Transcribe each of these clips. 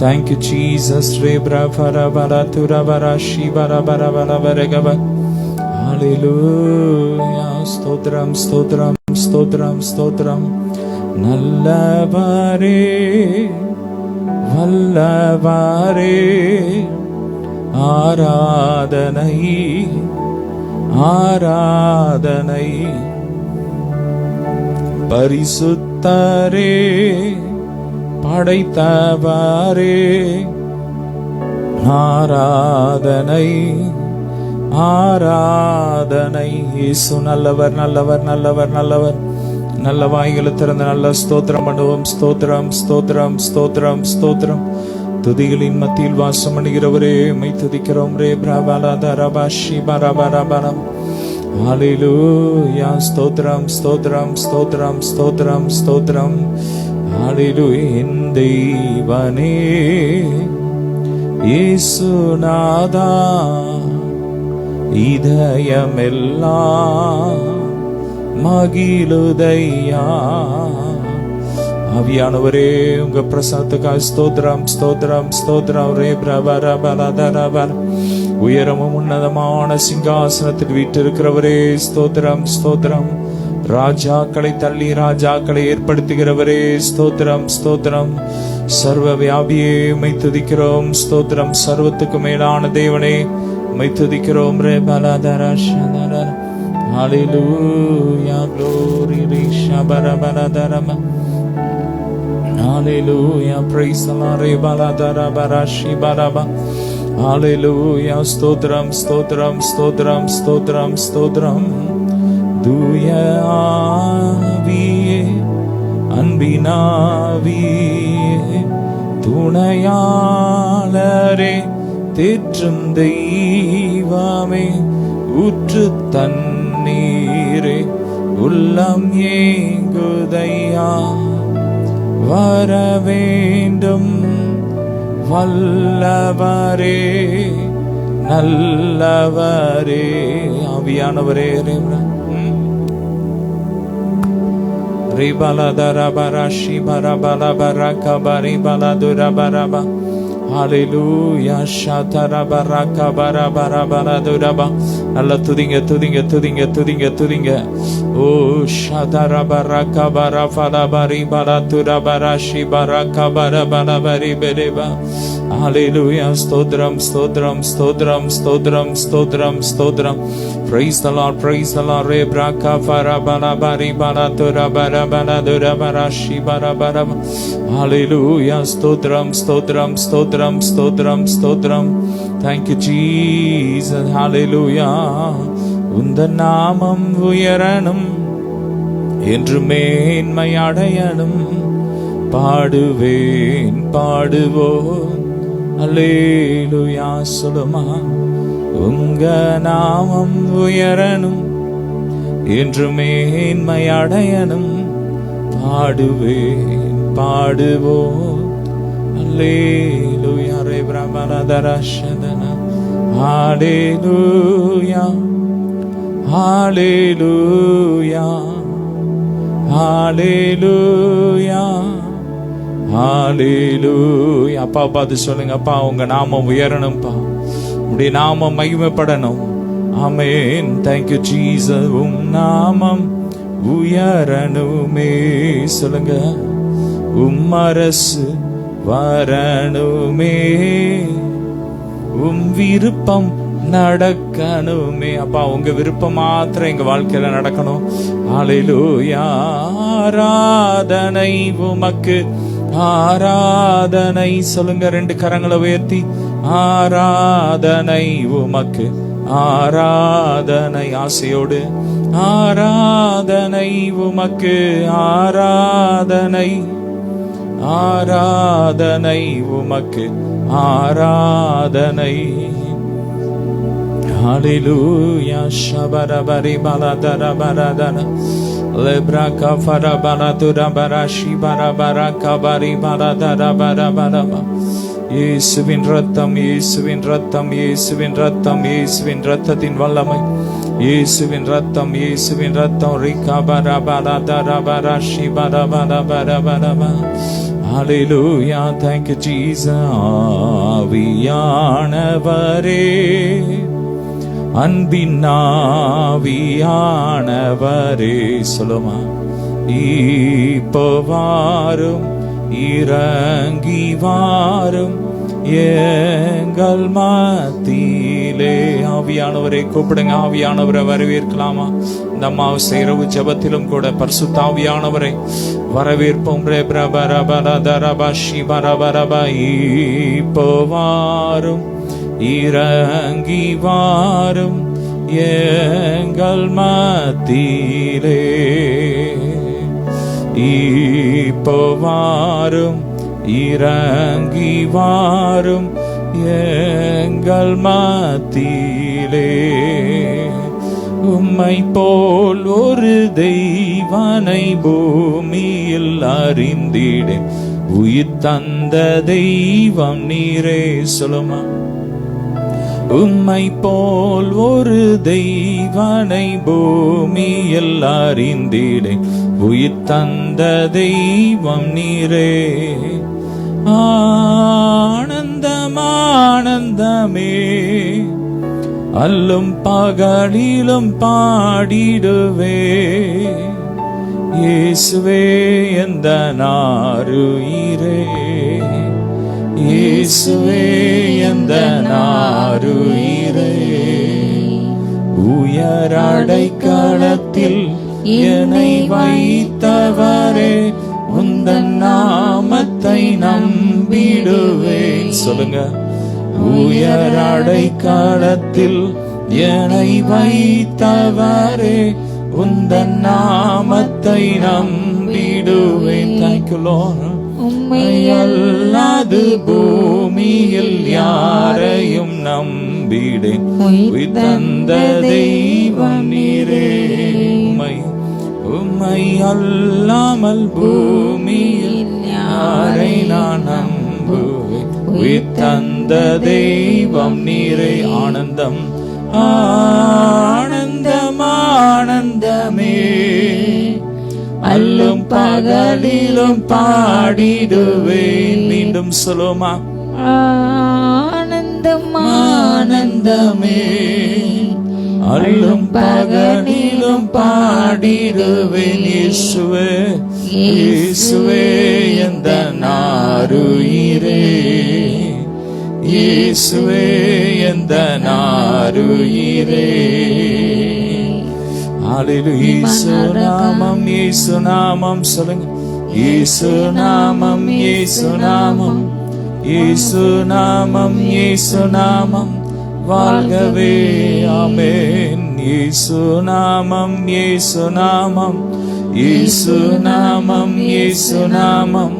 Thank you, Jesus. Rebra para bara tura bara shibara bara bara baragaba. Hallelujah. Stotram, stotram, stotram, stotram. நல்லவரே வல்லவரே ஆராதனை ஆராதனை. பரிசுத்தரே படைத்தவரே ஆராதனை ஆராதனை. இயேசு நல்லவர் நல்லவர் நல்லவர் நல்லவர். நல்ல வாய்களை திறந்த நல்ல ஸ்தோத்திரம் பண்ணுவோம். ஸ்தோத்திரம் ஸ்தோத்திரம் ஸ்தோத்திரம் ஸ்தோத்திரம். துதிகளின் மத்தியில் வாசம் பண்ணுகிறவரே மை துதிக்கிறோம். ரே பிரபலதரபாஷி பரபரபரம். ஹல்லேலூயா. ஸ்தோத்திரம் ஸ்தோத்திரம் ஸ்தோத்திரம் ஸ்தோத்திரம் ஸ்தோத்திரம். ஹல்லேலூயா. என் தெய்வனே இயேசுநாதா இதயமெல்லாம் மகிழுதையா. ஆவியானவரே உங்க பிரசன்னத்துக்காக ஸ்தோத்திரம் ஸ்தோத்திரம் ஸ்தோத்திரம். ரே பிரபரபலதரபர. உயரமும் உன்னதமான சிங்காசனத்தில் வீற்றிருக்கிறவரே ஸ்தோத்திரம் ஸ்தோத்திரம். ராஜாக்களை தள்ளி ராஜாக்களை ஏற்படுத்துகிறவரே ஸ்தோத்திரம் ஸ்தோத்திரம். சர்வ வியாபியே மை துதிக்கிறோம். ஸ்தோத்திரம். சர்வத்துக்கு மேலான தேவனே மை துதிக்கிறோம். ரே பலதரஷதர. Hallelujah, glory, Risha Barabaradharama. Hallelujah, praise the Lord, Baladara Barashi Baraba. Hallelujah, stotram, stotram, stotram, stotram, stotram. Duya aviye, anbinaviye, tunayalare, தேற்றும் தெய்வமே, ஊற்று தண்ணீரே, உள்ளம் ஏங்குதையா, வர வேண்டும் வல்லவரே, நல்லவரே. ஆவியானவரே ரிபலதரபரஷி பரபலபரகபரி பலதுரபரப. Hallelujah, Shatarabaraka Barabarabarabaraba. Allah tudinga tudinga tudinga tudinga tudinga. Oh Shatarabaraka Barafalabari Baraturabarashi Baraka Barabarabari Bereba. Hallelujah, Stodram Stodram Stodram Stodram Stodram Stodram. Praise the Lord, praise the Lord. Rebraka Barabarabari Baraturabarabarabarashi Barabaraba. Hallelujah, Stodram Stodram Stodram Stodram Stodram. Thank you Jesus. Hallelujah. உந்த நாமம் உயரணும் என்று மேன்மை அடையணும். பாடுவேன் பாடுவோம் அல்லேலூயா சொல்லுமா. உங்க நாமம் உயரணும் என்று மேன்மை அடையணும். பாடுவேன் பாடுவோம் அல்லேலூயா. ரே பிரபலதரஷதனா. ஹல்லேலூயா ஹல்லேலூயா ஹல்லேலூயா ஹல்லேலூயா. அப்பா பார்த்து சொல்லுங்க, அப்பா உங்க நாமம் உயரணும்ப்பா, உடைய நாமம் மகிமைப்படணும். ஆமென். Thank you Jesus. உம் நாமம் உயரணுமே சொல்லுங்க. உம் அரசு வரணுமே, உம் விருப்பம் நடக்கணுமே. அப்பா உங்க விருப்பம் மாத்திரம் எங்க வாழ்க்கையில நடக்கணும். ஹல்லேலூயா. ஆராதனை உமக்கு, ஆராதனை சொல்லுங்க, ரெண்டு கரங்களை உயர்த்தி. ஆராதனை உமக்கு, ஆராதனை ஆசையோடு. ஆராதனை உமக்கு, ஆராதனை ஆராதனை உமக்கு, ஆராதனை. Hallelujah. Shabarabari baladara baradana. Lebraka farabaladura barashi barabaraka bari baladara barabaraba. இயேசுவின் ரத்தம், இயேசுவின் ரத்தம், இயேசுவின் ரத்தம், இயேசுவின் ரத்தத்தின் வல்லமை. இயேசுவின் ரத்தம், இயேசுவின் ரத்தம். ரிகா பரபரதர பராஷி பரபரபரபரப. Hallelujah, thank you Jesus. ஆவியானவரே, அன்பின் ஆவியானவரே, சொல்லுமா, இப்போ வாரும், இறங்கி வாரும் எங்கள் மத்தியிலே. ஆவியானவரை கூப்பிடுங்க. ஆவியானவரை வரவேற்கலாமா? இந்த அமாவாசை இரவு ஜெபத்திலும் கூட பரிசுத்த ஆவியானவரை வரவேற்போம். இப்போ வாரும், இறங்கி வாரும் எங்கள் மத்தியிலே. இப்போ வாரும், இறங்கி வாரும் எங்கள் மத்தியிலே. உம்மை போல் ஒரு தெய்வனை பூமியில் அறிந்திடேன். உயிர் தந்த தெய்வம் நீரே. சொல்லுமா, உம்மை போல் ஒரு தெய்வனை பூமியில் அறிந்திடேன். உயிர் தந்த தெய்வம் நீரே. ஆனந்தம் ஆனந்தமே, அல்லும் பகலிலும் பாடிடுவே. இயேசுவே எந்த நாருயிரே, இயேசுவே எந்த நாருயிரே. உயர் அடைக்கலத்தில் என்னை வைத்தவரே, உந்தன் நாமத்தை நம்பிடுவேன். சொல்லுங்க, உயர் அடைக்கலத்தில் என்னை வைத்தவரே, உந்தன் நாமத்தை நம்பிடுவேன். Thank you Lord. உம்மை அல்லாது பூமியில் யாரையும் நம்பிடேன். உயிர் தந்த தெய்வம் நீரே. உம்மை அல்லாமல் பூமியில் யாரை நான் நம்புவேன். உயிர் தந்த தெய்வம் நீரே. ஆனந்தம் ஆனந்தம் ஆனந்தமே, அல்லும் பகலிலும் பாடிடுவேன். மீண்டும் சொல்லுமா, ஆனந்தம் ஆனந்தமே, அல்லும் பகலிலும் பாடிடுவேன். இயேசுவே இயேசுவே எந்த நாருயிரே, இயேசுவே எந்த நாருயிரே. ஹalleluya. இயேசு நாமம், இயேசு நாமம். சொல்லுங்க, இயேசு நாமம், இயேசு நாமம், இயேசு நாமம், இயேசு நாமம் வாழ்கவே. ஆமென். இயேசு நாமம், இயேசு நாமம், இயேசு நாமம், இயேசு நாமம்,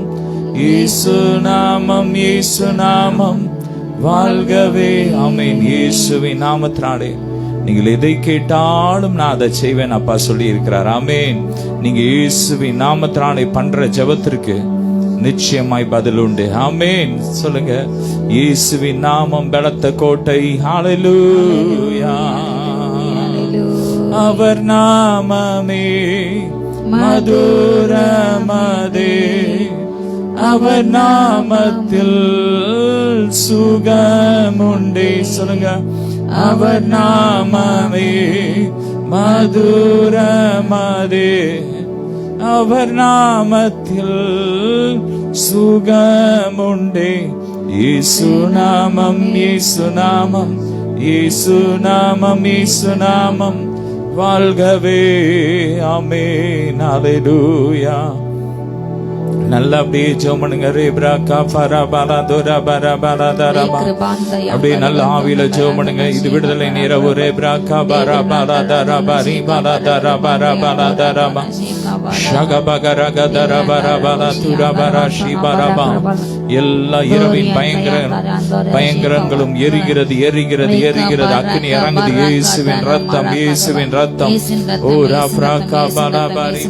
இயேசு நாமம், இயேசு நாமம் வாழ்கவே. ஆமென். இயேசுவின் நாமத்தினாலே நீங்கள் எதை கேட்டாலும் நான் அதை செய்வேன் அப்பா சொல்லி இருக்கிறார். ஆமென். நீங்க இயேசுவின் நாமத்தினாலே பண்ற ஜெபத்திற்கு நிச்சயமாய் பதில் உண்டு. ஆமென். சொல்லுங்க, இயேசுவின் நாமம் பலத்த கோட்டை. ஹalleluya. அவர் நாமமே மதுரமதே, அவர் நாமத்தில் சுகமுண்டே. சொல்லுங்க, அவர் நாமமே மதுரமதே, அவர் நாமத்தில் சுகமுண்டே. இயேசு நாமம், இயேசு நாமம், இயேசு நாமம், இயேசு நாமம் வாழ்கவே. ஆமென். ஹalleluya. நல்லா அப்படியே ஜெபம் பண்ணுங்க. அப்படியே நல்ல ஆவியில ஜெபம் பண்ணுங்க. இது விடுதலை நேரம். எல்லா இரவின் பயங்கரங்களும் எரிகிறது, எரிகிறது, எரிகிறது. அக்னி இறங்குது. இயேசுவின் ரத்தம், இயேசுவின் ரத்தம். ஓ ராப்ராகா பாலாபாரி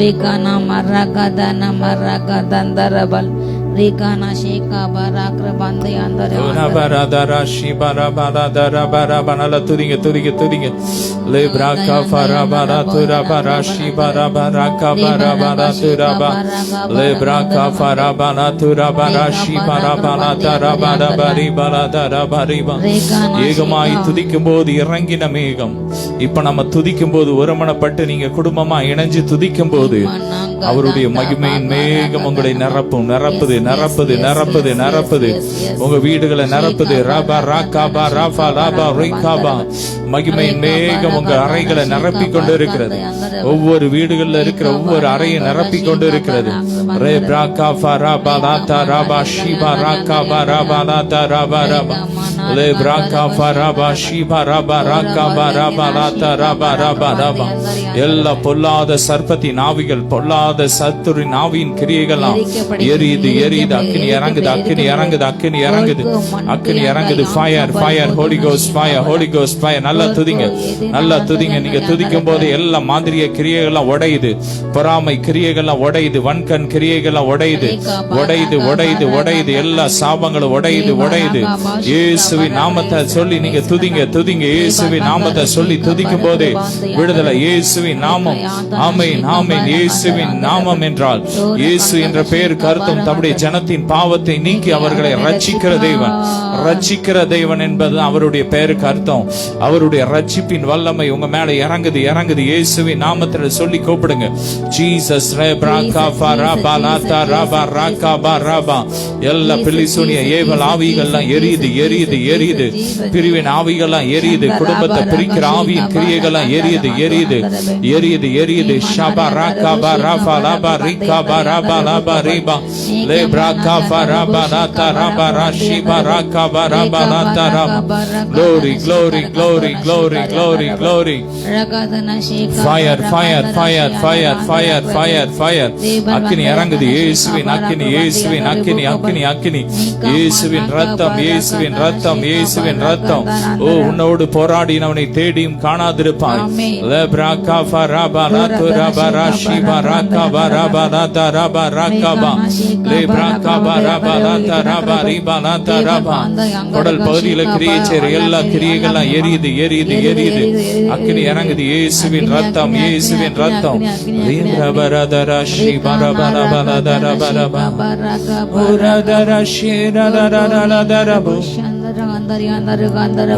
Vegana maragada na maragadandaraval Rikana sheka barakra bande andare Una baradara shibara baradara barabanala turinga turinga turinga lebraka farabara turabara shibara baraka barabara turaba lebraka farabara turabara shibara baladara barabari baladara bariba ஏகமாய் துதிக்கும் போது இறங்கின மேகம் இப்ப நம்ம துதிக்கும் போது ஒருமனப்பட்டு நீங்க குடும்பமா இணைஞ்சு துதிக்கும் போது அவருடைய மகிமையின் மேகம் உங்களை நிரப்பும் நிரப்புது நிரப்புது நிரப்புது நிரப்புது உங்க வீடுகளை நிரப்புது ரபா ராகாபா ராபா லாபா ரிகாபா மகிமையின் மேகம் உங்க அறைகளை நிரப்பி கொண்டு இருக்கிறது ஒவ்வொரு வீடுகள்ல இருக்கிற ஒவ்வொரு அறையை நிரப்பி கொண்டு இருக்கிறது ரே பிராகாபா ராபா லாதா ராபா ஷிபா ராகாபா ராபா லாதா ராபா ராபா லே பிராகாபா ராபா ஷிபா ராபா ராகாபா ராபா லாதா ராபா ராபா ராபா எல்லா பொல்லாத சர்ப்பத்தின் ஆவிகள் பொல்லாத சத்துரின் ஆவியின் கிரியைகள்லாம் எரியுது எரியுது அக்கினி இறங்குது அக்கினி இறங்குது அக்கினி இறங்குது அக்கினி இறங்குது fire fire holy ghost fire holy ghost fire நல்லா துதிங்க நல்லா துதிங்க நீங்க துதிக்கும் போது எல்லா மாதிரிய கிரியைகள்லாம் உடையுது பொறாமை கிரியைகள்லாம் உடையுது வன்கண் கிரியைகள்லாம் உடையுது உடையுது உடையுது உடையுது எல்லா சாபங்களும் உடையுது உடையுது இயேசுவின் நாமத்தை சொல்லி நீங்க துதிங்க துதிங்க இயேசுவின் நாமத்தை சொல்லி துதிக்கும் போது விடுதலை இயேசுவின் நாமம் ஆமென் ஆமென் இயேசுவின் நாமம் என்றால் இயேசு என்ற பெயருக்கு அர்த்தம் தம்முடைய ஜனத்தின் பாவத்தை நீக்கி அவர்களை ரட்சிக்கிற தேவன் ரட்சிக்கிற தேவன் என்பது அவருடைய பெயருக்கு அர்த்தம் அவருடைய ரட்சிப்பின் வல்லமை உங்க மேல இறங்குது இறங்குது இயேசுவின் நாமத்தில் சொல்லி கூப்பிடுங்க ஜீசஸ் எல்லா பில்லிசூனிய ஏவல் ஆவிகள்லாம் எரியுது எரியுது எரியுது பிரிவின் ஆவிகள்லாம் எரியுது குடும்பத்தை பிரிக்கிற ஆவியின் கிரியைகள்லாம் எரியுது எரியுது எரியுது எரியுது ஷபா ராகபா ராபா லாபா ரிகாபா ராபா லாபா ரிபா லேப்ரா காபா ராபா லாதா ராபா ராஷிபா ராகபா ராபா லாதா ராபா glory glory glory glory glory glory fire fire fire fire fire fire fire அக்கினி இறங்குது இயேசுவின் அக்கினி இயேசுவின் அக்கினி அக்கினி அக்கினி இயேசுவின் ரத்தம் இயேசுவின் ரத்தம் இயேசுவின் ரத்தம் ஓ உன்னோடு போராடினவனை தேடியும் காணாதிருப்பாய் லேப்ரா காபா ராபா லாதா ராபா ராஷிபா ராகபா ராபா லாதா ராபா ராகபா லேப்ரா காபா ராபா லாதா ராபா ரிபா லாதா ராபா உடல் பகுதியில கிரியை செய்ற எல்லா கிரியைகள்லாம் எரியுது எரியுது எரியுது அக்கினி இறங்குது இயேசுவின் ரத்தம் இயேசுவின் ரத்தம் ரபரதரா ஸ்ரீ பரபரபரதரபரபா உரதரா ஸ்ரீ ரதரதரதரபு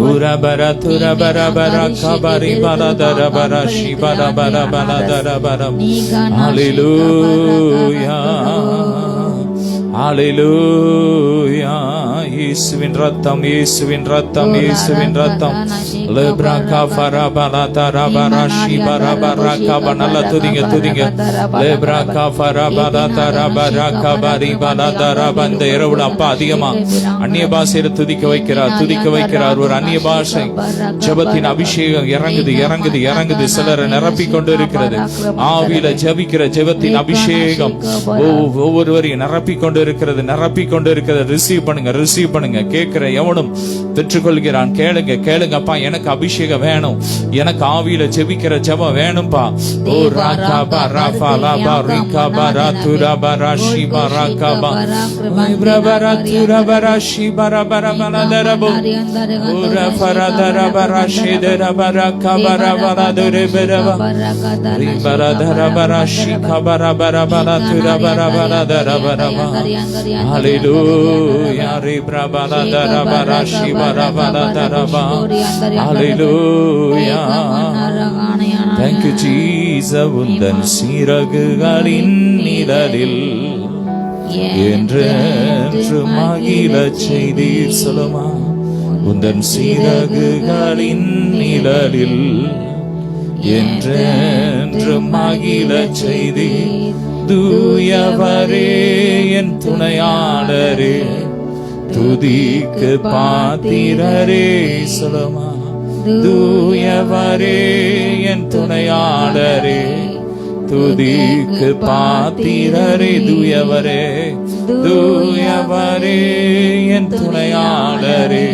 உரபர துரபரபர கபரி பரதரபர ஸ்ரீ பரபரபரதரபரம் ஹல்லேலூயா ஹல்லேலூயா இயேசுவின் ரத்தம் இயேசுவின் ரத்தம் இயேசுவின் ரத்தம் லேப்ரா காபா ராபா லாதா ராபா ராஷிபா ராபா ராகபா நல்லா துதிங்க துதிங்க லேப்ரா காபா ராபா லாதா ராபா ராகபா ரிபா லாதா ராபா இந்த இரவுல அப்பா அதிகமா அந்நிய பாஷையில துதிக்க வைக்கிறார் ஒரு அந்நிய பாஷை ஜெபத்தின் அபிஷேகம் இறங்குது இறங்குது இறங்குது சிலரை நிரப்பி கொண்டு இருக்கிறது ஆவியில ஜெபிக்கிற ஜெபத்தின் அபிஷேகம் ஒவ்வொருவரையும் நிரப்பி கொண்டு இருக்கிறது ரிசீவ் பண்ணுங்க கேட்கிற எவனும் பெற்றுக்கொள்கிறான் கேளுங்க கேளுங்கப்பா எனக்கு அபிஷேகம் வேணும் எனக்கு ஆவியில ஜெபிக்கிற ஜெபம் வேணும்பா ஓ ராகபா ராபா லாபா ரிகாபா ராதுராபா ராஷிபா ராகபா வைப்ரபரா துரபரா ஷிபரா பரபரதரபு ஓரா ஃபரதரபா ராஷிதரபா ராகபா ராபா துரபரபா ரிபரதரபா ராஷிகபா ராபரபா துரபரபா ராதரபரபா ஹல்லேலூயா ரிப்ரபரதரபா ராஷிபா Hallelujah. Thank you Jesus உந்தன் சிறகுகளின் நிழலில் என்று மகிழச் செய்தீர் சொல்லுமா உந்தன் சிறகுகளின் நிழலில் என்று மகிழச் செய்தீர் தூயவரே என் துணையாளரே துதிக்கு பாத்திரரே சொல்லுமா தூயவரே என் துணையாளரே துதிக்கு பாத்திரரே தூயவரே தூயவரே என் துணையாளரே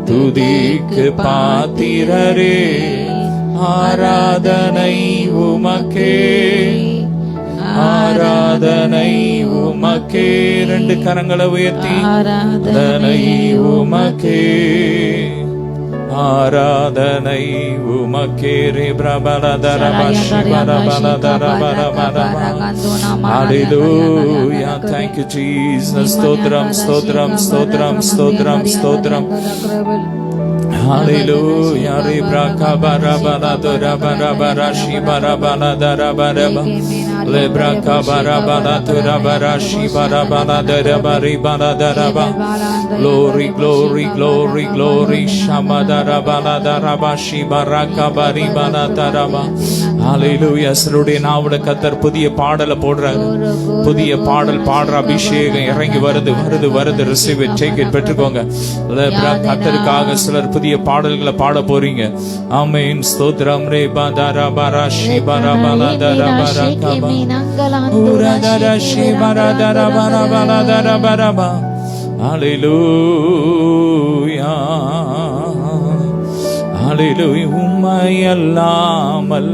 துதிக்கு பாத்திரரே ஆராதனை உமக்கே ஆராதனை உமக்கே. ரெண்டு கரங்களை உயர்த்தி ஆராதனை உமக்கே, ஆராதனை உமக்கே. ரே பிரபலதரப சிவரபலதரபரபரப. ஹalleluya. Thank you Jesus. ஸ்தோத்திரம் ஸ்தோத்திரம் ஸ்தோத்திரம் ஸ்தோத்திரம் ஸ்தோத்திரம். Hallelujah. Rebraka barabala dorabara barashi barabala darabaraba. Lebraka barabala dorabarashi barabala darabari baladaraba. Glory, glory, glory, glory. Shamadarabala darabashi baraka baribala daraba. Hallelujah. சிலருடைய நாவுல கர்த்தர் புதிய பாடலை போடுறாரு. புதிய பாடல் பாடுற அபிஷேகம் இறங்கி வருது வருது வருது. ரிசீவ் இட், டேக் இட், பெற்றுக்கோங்க. கர்த்தருக்காக சிலர் புதிய பாடல்களை பாட போறீங்க. ஆமென். ஸ்தோத்திரம். ரே பாதாரா பாராஷி பாராபாலா தரபாரா கபா உரதரா ஷி பாராதரா பாராபாலா தரபாரபா. ஹalleluya, ஹalleluya. உம்மை அல்லாமல்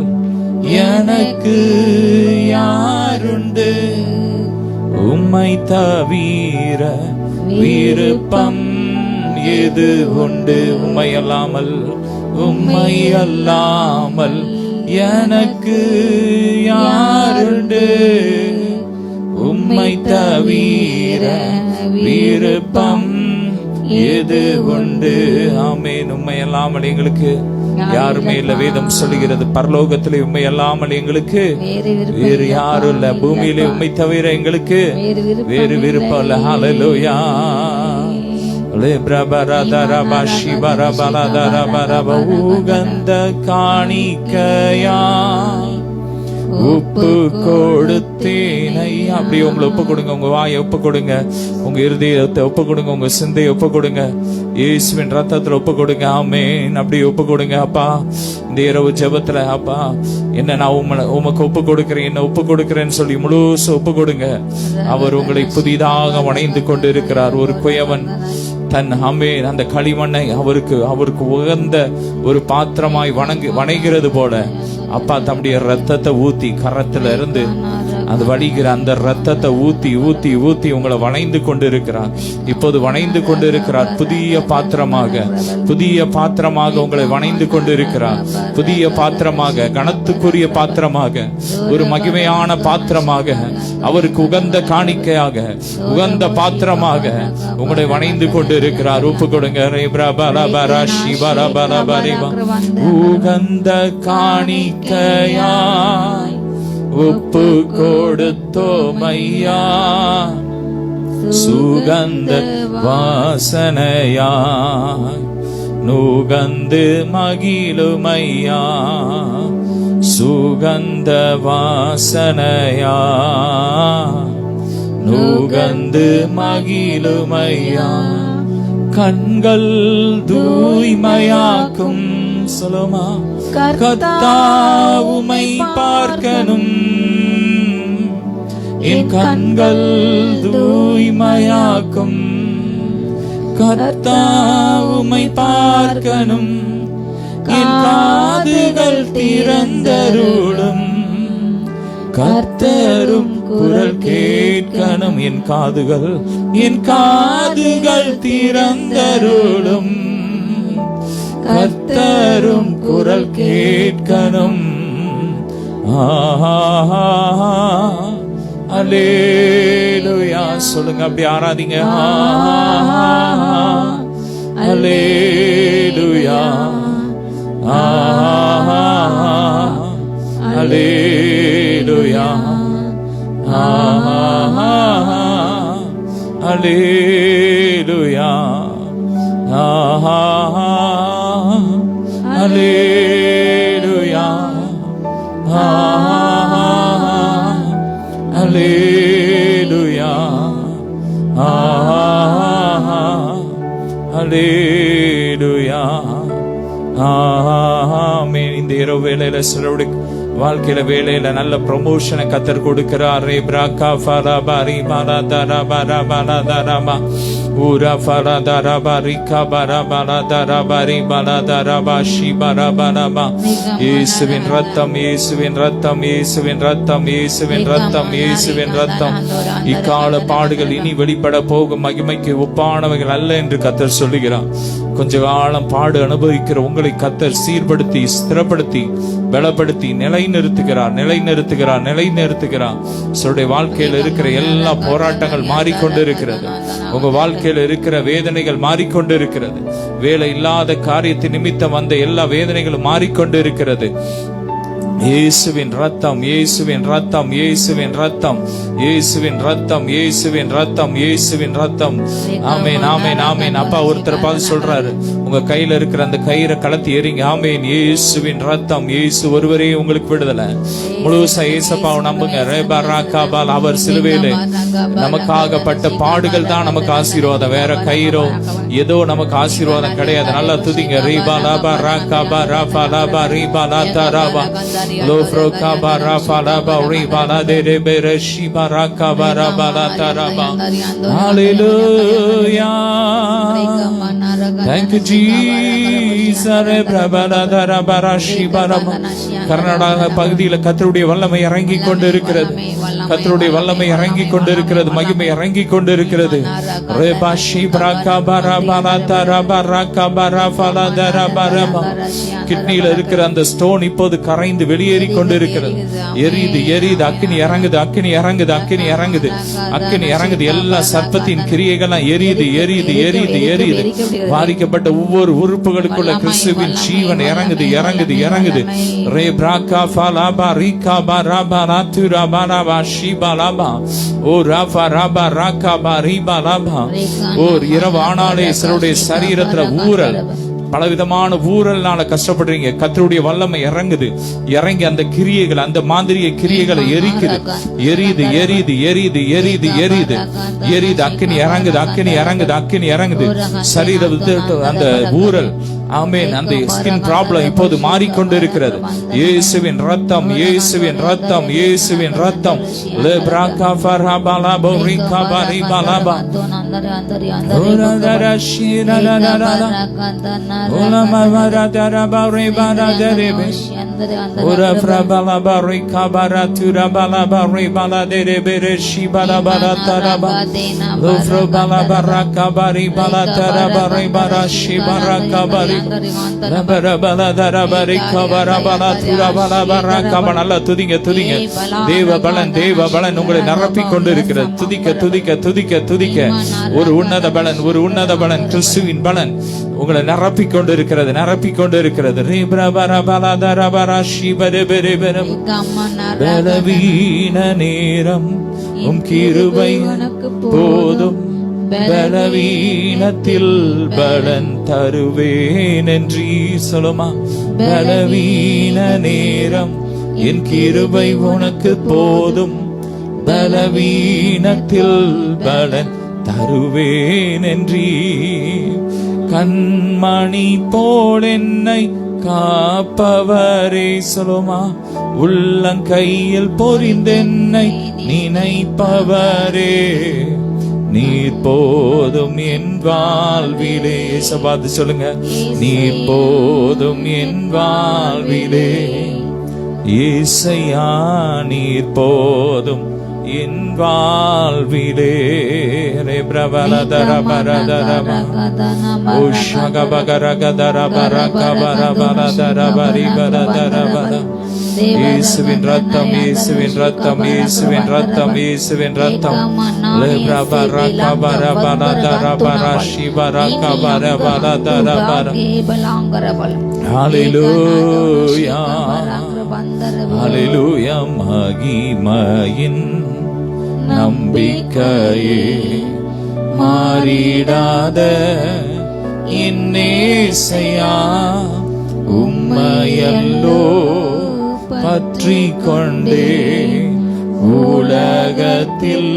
எனக்கு யாருண்டு, உம்மை தவிர விருப்பம் எது உண்டு. உம்மை அல்லாமல், உம்மை அல்லாமல் எனக்கு யாருண்டு, உம்மை தவிர விருப்பம் எது உண்டு. ஆமென். உம்மை அல்லாமல் எங்களுக்கு யாருமே இல்ல. வேதம் சொல்லுகிறது பரலோகத்திலே உம்மை அல்லாமல் எங்களுக்கு வேறு யாரும் இல்ல. பூமியிலே உம்மை தவிர எங்களுக்கு வேறு விருப்பம் இல்ல. ஹalleluya. உகந்த காணிக்கையா உப்பு கொடுத்தேனை. அப்படி உங்களை ஒப்பு கொடுங்க. உங்க வாயை ஒப்பு கொடுங்க. உங்க இருதயத்தை ஒப்பு கொடுங்க. உங்க சிந்தையை ஒப்பு கொடுங்க. இயேசுவின் ரத்தத்துல ஒப்பு கொடுங்க. ஆமென். அப்படி ஒப்பு கொடுங்க. அப்பா, இந்த இரவு ஜெபத்துல அப்பா என்ன நான் உமக்கு ஒப்பு கொடுக்கிறேன், என்ன ஒப்பு கொடுக்கிறேன்னு சொல்லி முழுசு ஒப்பு கொடுங்க. அவர் உங்களை புதிதாக வணைந்து கொண்டு இருக்கிறார். ஒரு குயவன் தன் ஆமென் அந்த களிமண்ணை அவருக்கு உகந்த ஒரு பாத்திரமாய் வணைகிறது போல அப்பா தம்முடைய ரத்தத்தை ஊத்தி கரத்துல இருந்து அது வடிகிற அந்த ரத்தத்தை ஊத்தி ஊத்தி ஊத்தி உங்களை வணைந்து கொண்டு இருக்கிறார். இப்போது வணைந்து கொண்டு இருக்கிறார். புதிய பாத்திரமாக உங்களை வணைந்து கொண்டு இருக்கிறார். புதிய பாத்திரமாக, கனத்துக்குரிய பாத்திரமாக, ஒரு மகிமையான பாத்திரமாக, அவருக்கு உகந்த காணிக்கையாக, உகந்த பாத்திரமாக உங்களை வணைந்து கொண்டு இருக்கிறார். ஒப்பு கொடுங்க. உகந்த காணிக்கையா ஒப்பு கொடுத்தோமையா, சுகந்த வாசனையா நுகந்து மகிழுமையா, சுகந்த வாசனையா நுகந்து மகிழுமையா. கண்கள் தூய்மையாக்கும் சொல்லுமா கர்த்தாவுமை பார்க்கணும். என் கண்கள் தூய்மையாக்கும் கர்த்தாவுமை பார்க்கணும். என் காதுகள் திறந்தருளும் கர்த்தரும் குரல் கேட்கணும். என் காதுகள் திறந்தருளும் கர்த்தரும் குரல் கேட்கணும். அல்லேலூயா சொல்லுங்க. அப்படி ஆராதிங்க. அல்லேலூயா அல்லேலூயா அல்லேலூயா அல்லேலூயா அல்லேலூயா அல்லேலூயா. ஆமென். இந்த இரவு வேளையில சிலருடைய வாழ்க்கையில வேலையில நல்ல ப்ரமோஷனை கத்தர் கொடுக்கிறார். ரே பிராகா ஃபரா பாரி பாரா தரா பாரா பாரா தராமா ஊரா ஃபரா தரா பாரி கபரா பாரா தரா பாரி பாரா தரா பாஷி பாரா பாராமா. இயேசுவின் ரத்தம், இயேசுவின் ரத்தம், இயேசுவின் ரத்தம், இயேசுவின் ரத்தம், இயேசுவின் ரத்தம். இக்கால பாடுகள் இனி வெளிப்பட போகும் மகிமைக்கு ஒப்பானவைகள் அல்ல என்று கத்தர் சொல்லுகிறார். கொஞ்ச காலம் பாடு அனுபவிக்கிற உங்களை கத்தர் சீர்படுத்தி, ஸ்திரப்படுத்தி, பலப்படுத்தி நிலைநிறுத்துகிறார், நிலைநிறுத்துகிறார், நிலைநிறுத்துகிறார். சொல்லுடைய வாழ்க்கையில் இருக்கிற எல்லா போராட்டங்கள் மாறிக்கொண்டு இருக்கிறது. உங்க வாழ்க்கையில் இருக்கிற வேதனைகள் மாறிக்கொண்டு இருக்கிறது. வேலை இல்லாத காரியத்தின் நிமித்தம் வந்த எல்லா வேதனைகளும் மாறிக்கொண்டு இருக்கிறது. இயேசுவின் ரத்தம், இயேசுவின் ரத்தம், இயேசுவின் ரத்தம், இயேசுவின் ரத்தம், இயேசுவின் ரத்தம், இயேசுவின் ரத்தம். ஆமென், ஆமென், ஆமென். அப்பா ஒருத்தர் பார்த்து சொல்றாரு, உங்க கையில இருக்கிற அந்த கயிறை கலத்தி எறிங்க. ஆமென். இயேசுவின் ரத்தம், இயேசு ஒருவரே உங்களுக்கு விடுதலை. முழுசா இயேசப்பாவை நம்புங்க. ரேபராகாபால் அவர் சிலுவையிலே நமக்காகப்பட்ட பாடுகள் தான் நமக்கு ஆசீர்வாதம். வேற கயிறோ ஏதோ நமக்கு ஆசீர்வாதம் கிடையாது. நல்லா துதிங்க. ரீபா லாபா ராகாபா ராபா லாபா ரீபா லாதா ராபா லோஃப்ரோ காபா ராபா லாபா ரீபா லாதே ரேபே ரஷிபா ராகாபா ராபா லாதா ராபா. ஹalleluya. Thank you Jesus. கர்நாடக பகுதியில் கர்த்தருடைய வல்லமை இறங்கி கொண்டு இருக்கிறது. கர்த்தருடைய வல்லமை இறங்கி கொண்டு இருக்கிறது. மகிமை இறங்கி கொண்டு இருக்கிறது. கிட்னியில இருக்கிற அந்த ஸ்டோன் இப்போது கரைந்து வெளியேறி கொண்டு இருக்கிறது. எரியுது, எரியுது. அக்கினி இறங்குது, அக்கினி இறங்குது, அக்கினி இறங்குது, அக்கினி இறங்குது. எல்லா சர்ப்பத்தின் கிரியைகள்லாம் எரியுது, எரியுது, எரியுது, எரியுது. பாதிக்கப்பட்ட ஒவ்வொரு உறுப்புகளுக்குள்ள கிறிஸ்துவின் ஜீவன் இறங்குது, இறங்குது, இறங்குது. ரே பிராகா ஃபலாபா ரீகாபா ராபா ராத்துரா பாராபா ஷீபா லாபா ஓ ராபா ராபா ராகாபா ரீபா லாபா. ஓ இரவு ஆனாலே சிலருடைய சரீரத்துல ஊறல், பலவிதமான ஊரல்னால கஷ்டப்படுறீங்க. கர்த்தருடைய வல்லமை இறங்குது, இறங்கி அந்த கிரியைகள், அந்த மாந்திரிய கிரியைகளை எரிக்குது, எரியுது, எரியுது, எரியுது, எரியுது, எரியுது, எரியுது. அக்கினி இறங்குது, அக்கினி இறங்குது, அக்கினி இறங்குது. சரீர அந்த ஊரல், ஆமென், அந்த ஸ்கின் ப்ராப்ளம் இப்போது மாறிக்கொண்டு இருக்கிறது. இயேசுவின் ரத்தம், இயேசுவின் ரத்தம், இயேசுவின் ரத்தம். லெப்ராகா ஃபராபாலா போரிகா பாரிபாலாபா ஓரதரா ஷீரலலலல ஓலமவரதரா பாரிபாரா தேரேபே ஓரா ஃப்ராபாலா பாரிகா பாராதுரா பாலா பாரிபாலா தேரேபே ஷீபாலா பாராதரபா லோஃப்ரோபாலா பாராகா பாரிபாலா தரபா ரிபாரா ஷீபாராகா பாரி நல்லா துதிங்க, துதிங்க. தேவ பலன், தேவ பலன் உங்களை நிரப்பிக் கொண்டு இருக்கிறது. துதிக்க, துதிக்க, துதிக்க, துதிக்க. ஒரு உன்னத பலன், ஒரு உன்னத பலன், கிறிஸ்துவின் பலன் உங்களை நிரப்பிக் கொண்டு இருக்கிறது, நிரப்பிக் கொண்டு இருக்கிறது. பலவீன நேரம் உம் கிருபை போதும், பலவீனத்தில் பலன் தருவேன் என்று சொல்லுமா. பலவீன நேரம் என் கிருபை உனக்கு போதும், பலவீனத்தில் பலன் தருவேன் என்று. கண்மணி போல் என்னை காப்பவரே சொல்லுமா. உள்ளங்கையில் பொறிந்தென்னை நினைப்பவரே நீர் போதும் என் வாழ்விலே. சபாத்து சொல்லுங்க. நீர் போதும் என் வாழ்விலே. இயேசையா நீர் போதும் என் வாழ்விலே. ரே பிரபலதர பரதரம உஷகபகரகதர பரகபரபலதர பரிபரதரபர. இயேசுவின் ரத்தம், இயேசுவின் ரத்தம், இயேசுவின் ரத்தம், இயேசுவின் ரத்தம். ஹல்லேலூயா, ஹல்லேலூயா. மகிமையின் நம்பிக்கையே மாறிடாத இன்னேசையா, உம்மையல்லோ பற்றி கொண்டே உலகத்தில்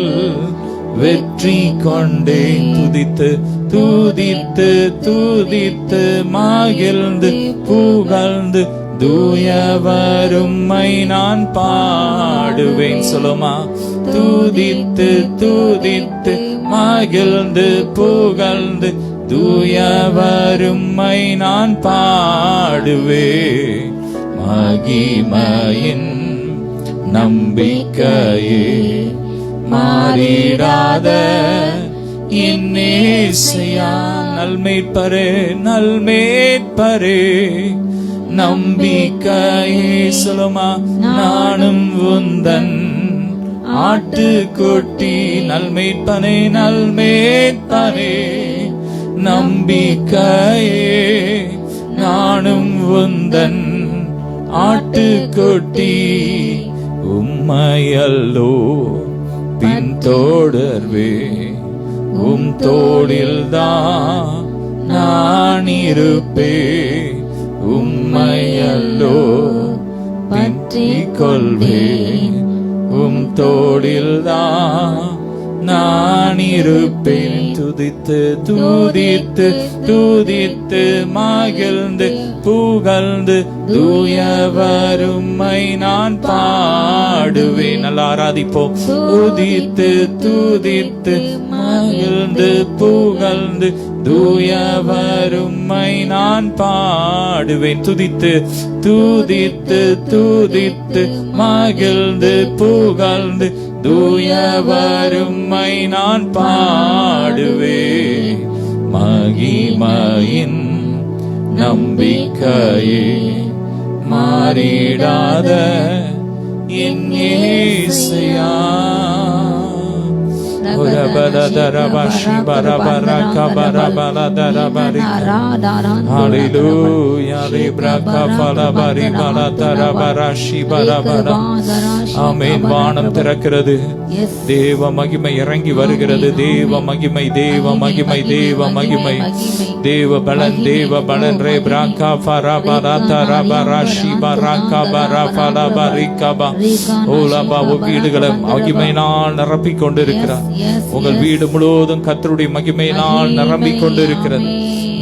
வெற்றி கொண்டே. துதித்து துதித்து துதித்து மகிழ்ந்து புகழ்ந்து தூயவரும்மை நான் பாடுவேன். சொல்லுமா, துதித்து துதித்து மகிழ்ந்து புகழ்ந்து தூயவரும்மை நான் பாடுவேன். மகிமையின் நம்பிக்கையே மாறிடாத இன்னேசையா. நல்மேற்பரே நல்மேற்பரே நம்பிக்கையே. சொல்லுமா, நானும் உந்தன் ஆட்டுக்குட்டி. நல்மேற்பனே நல்மேற்பனே நம்பிக்கையே, நானும் உந்தன் ஆட்டுக்குட்டி. உம்மையல்லோ பின்தொடர்வே, உம் தோளில்தான் நான் இருப்பேன். உம்மையல்லோ பற்றிக் கொள்வேன், உம் தோளில்தான் நான் இருப்பேன். துதித்து துதித்து துதித்து மகிழ்ந்து புகழ்ந்து தூயவரும்மை நான் பாடுவேன். நல்லா ஆராதிப்போம். துதித்து துதித்து மகிழ்ந்து புகழ்ந்து தூயவரும்மை நான் பாடுவேன். துதித்து துதித்து துதித்து மகிழ்ந்து புகழ்ந்து தூயவரும்மை நான் பாடுவேன். மகிமையின் நம்பிக்கையே மாறிடாத என் இயேசுயா. ஆமென். வானம் திறக்கிறது, தேவ மகிமை இறங்கி வருகிறது. தேவ மகிமை, தேவ மகிமை, தேவ மகிமை, தேவ பலன், தேவ பலன். ரே பிராக்கா ஃபரபரா தரபரா ஷிபராக்கா பரபரபரிகபா. ஓலபா. வீடுகளை மகிமையினால் நிரப்பிக் கொண்டிருக்கிறார். உங்கள் வீடு முழுவதும் கர்த்தருடைய மகிமையினால் நிரம்பிக் கொண்டிருக்கிறது.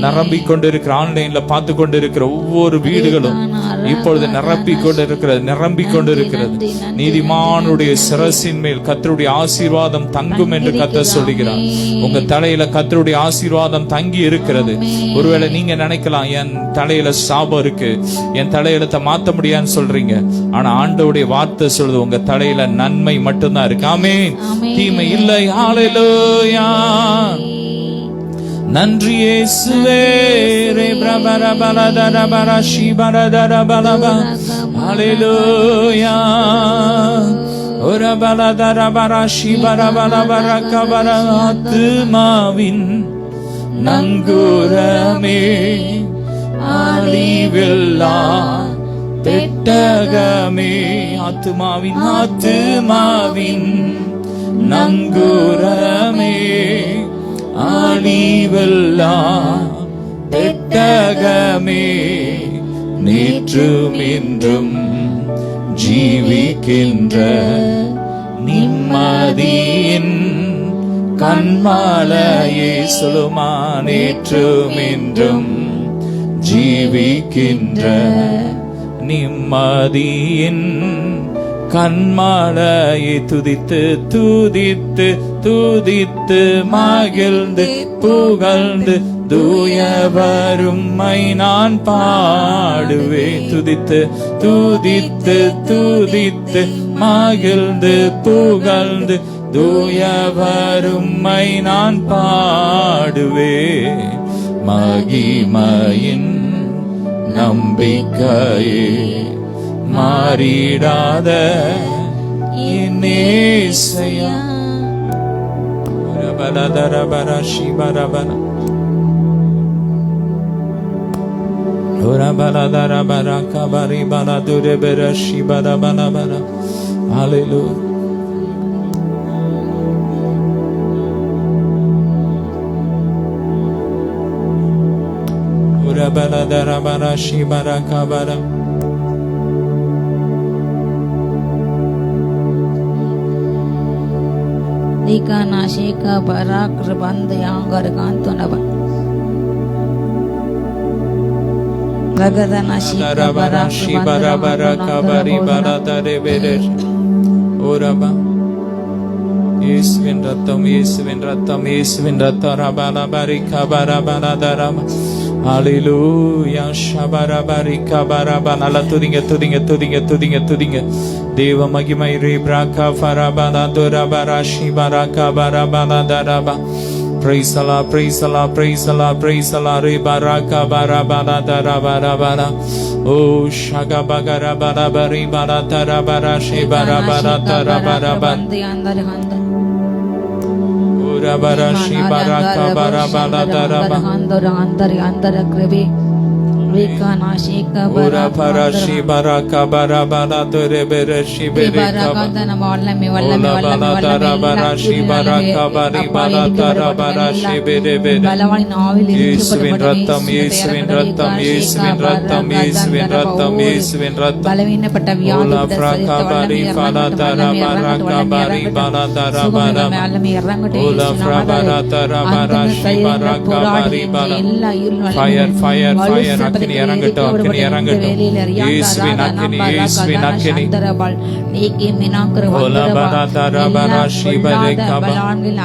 நிரம்பிக் கொண்டிருக்கிற, ஆன்லைன்ல பார்த்து கொண்டிருக்கிற ஒவ்வொரு வீடுகளும் இப்பொழுது நிரம்பிக் கொண்டிருக்கிறது, நிரம்பிக் கொண்டிருக்கிறது. நீதிமானுடைய சிரசின் மேல் கர்த்தருடைய ஆசீர்வாதம் தங்கும் என்று கர்த்தர் சொல்லுகிறார். உங்க தலையில கர்த்தருடைய ஆசீர்வாதம் தங்கி இருக்கிறது. ஒருவேளை நீங்க நினைக்கலாம், என் தலையில சாபம் இருக்கு, என் தலையிலத்தை மாத்த முடியாதுன்னு சொல்றீங்க. ஆனா ஆண்டவருடைய வார்த்தை சொல்லுது, உங்க தலையில நன்மை மட்டும்தான் இருக்கு. ஆமென். தீமை இல்லை. ஹல்லேலூயா. நன்றி இயேசுவே. ரே பிரபரபலதரபர ஷிபரதரபலப. ஹல்லேலூயா. ஒரபலதரபர ஷிபரபலபர கபர. ஆத்துமாவின் நங்கூரமே, அழிவில்லா பெட்டகமே. ஆத்துமாவின், ஆத்துமாவின் நங்கூரமே, அழிவில்லா பெட்டகமே. நேற்றும் இன்றும் ஜீவிக்கின்ற நிம்மதியின் கண்மாலையே. சொல்லுமா, நேற்றும் இன்றும் ஜீவிக்கின்ற நிம்மதியின் கண்மாலையை. துதித்து துதித்து துதித்து மகிழ்ந்து புகழ்ந்து தூயவரும்மை நான் பாடுவேன். துதித்து துதித்து துதித்து மகிழ்ந்து புகழ்ந்து தூயவரும்மை நான் பாடுவேன். மகிமையின் நம்பிக்கையே மாறிடாத இயேசுயா. ரபலதரபர ஷிபரபன. ரபலதரபர கபரி பலதுரபர ஷிபரபனபன. ஹல்லேலூயா. ரபலதரபர ஷிபர கபர. Dikana sheka barak reband yang gargan to naba. ரகதன ஷீக பராக் ஓரபா இயேசுவின் ரத்தம், இயேசுவின் ரத்தம், இயேசுவின் ரத்தம். ரபலபரி கபரபலதரம ஹalleluya ஷபரபரி கபரப. நல்லா துதிங்க துதிங்க துதிங்க துதிங்க துதிங்க. தேவ மகிமை ரீப்ராகா ஃபரபலதுரபரா ஷிபராகா பரபலதரப. Praise Allah, praise Allah, praise Allah, praise Allah. Ribaraka barabaladarabara. Oh shagabagara barabari baratarabara shibara tarabaraba. Urabara shibaraka barabaladaraba. Ura parashi baraka barabala dore bereshi bereka ola baladara barashi baraka bari baladara barashi berebere. Yesuvin rattam, Yesuvin rattam, Yesuvin rattam, Yesuvin rattam, Yesuvin rattam. Ola fraka bari baladara baraka bari baladara baraba. Ola frabaradara barashi baraka bari baraba. Fire, fire, fire. அக்கினி இறங்கட்டும், அக்கினி இறங்கட்டும். இயேசுவின் அக்கினி, இயேசுவின் அக்கினி.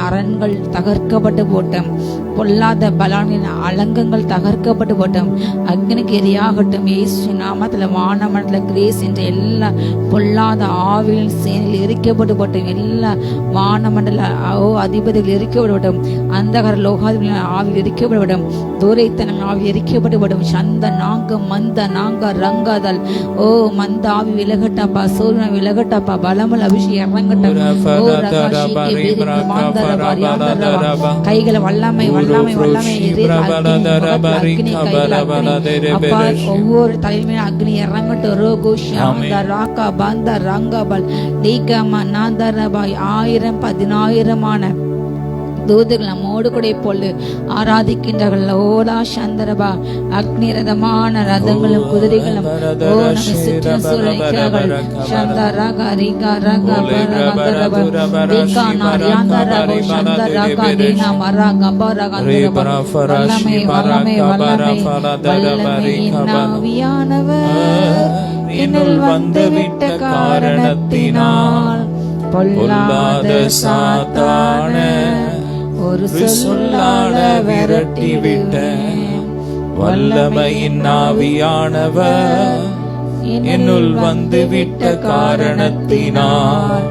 அரண்கள் தகர்க்கப்பட்டு போட்டோம், பொல்லாத பலானின் அலங்கங்கள் தகர்க்கப்பட்டு போட்டோம். அக்னிக்கு எரியாகட்டும். இயேசு நாமத்துல வானமண்டல கிரேஸ் என்ற எல்லா பொல்லாத ஆவியின் சேனையில் எரிக்கப்பட்டு போட்டோம். எல்லா வானமண்டல அதிபதிகள் எரிக்கப்படப்படும். அந்தகர லோகாதிபதிகளின் ஆவில் எரிக்கப்படப்படும். தூரைத்தனம் ஆவி எரிக்கப்பட்டு போடும். சந்த நாங்க மந்த நாங்க ரங்காதல். ஓ மந்த ஆவி விலகட்டப்பா, சூரியனை விலகட்டப்பா, பலமல் அபிஷேகம் இறங்கட்டும். கைகளை வல்லமை வல்லமை வல்லமை ஒவ்வொரு தலைமையில அக்னி இறங்கட்டும். ரோகோ ஷாந்த ராக்கா பந்த ரங்கபல் டீகம நாந்தரபாய் 1000-10,000 தூதர்கள் நம்மோடு கூட இப்பொழுது ஆராதிக்கின்றார்கள். ஓலா சந்தரபா அக்னி ரதமான ரதங்களும் குதிரைகளும் ஓ நம்மை சுற்றி சூழ்கிறார்கள். சந்தரகா ரிகா ரகா பரகந்தரபா ரிகா நாரியாந்தரபா சந்தரகா தீனா மரா கபரகந்தரபா. வல்லமை வல்லமை வல்லமை வல்லமை ஆவியானவர் என்னில் வந்துவிட்ட காரணத்தினால் பொல்லாத சாத்தான ஒரு சொல்லால விரட்டி விட்ட வல்லமையின் ஆவியானவர் என்னுள் வந்துவிட்ட காரணத்தினால்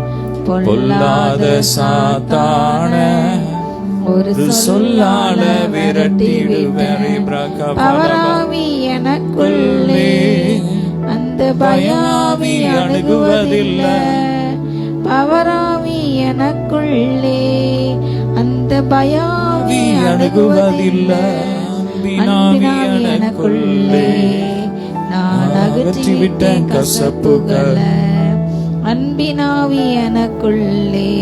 பொல்லாத சாத்தான ஒரு சொல்லால விரட்டிடுவேன். பவராவி எனக்குள்ளே அந்த பயாவி அணுகுவதில்லை. பவராவி எனக்குள்ளே அந்த பயாவி அணுகுவதில்லை. அன்பினாவி எனக்குள்ளே நான் அகற்றிவிட்டேன் கசப்புகளை. அன்பினாவி எனக்குள்ளே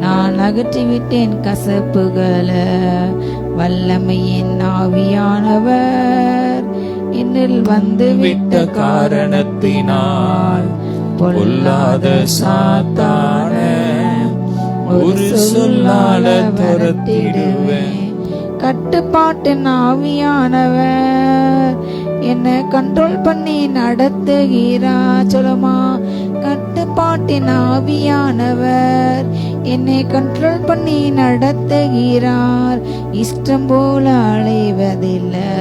நான் அகற்றிவிட்டேன் கசப்புகளை. வல்லமையின் ஆவியானவர் என்னில் வந்துவிட்ட காரணத்தினால் பொல்லாத சாத்தான ஒரு சொல்லால துரத்திடுவேன். கட்டுப்பாட்டின் ஆவியானவர் என்ன கண்ட்ரோல் பண்ணி நடத்துகிறார். சொல்லுமா, கட்டுப்பாட்டின் ஆவியானவர் என்னை கண்ட்ரோல் பண்ணி நடத்துகிறார். இஷ்டம் போல அலைவதில்லை,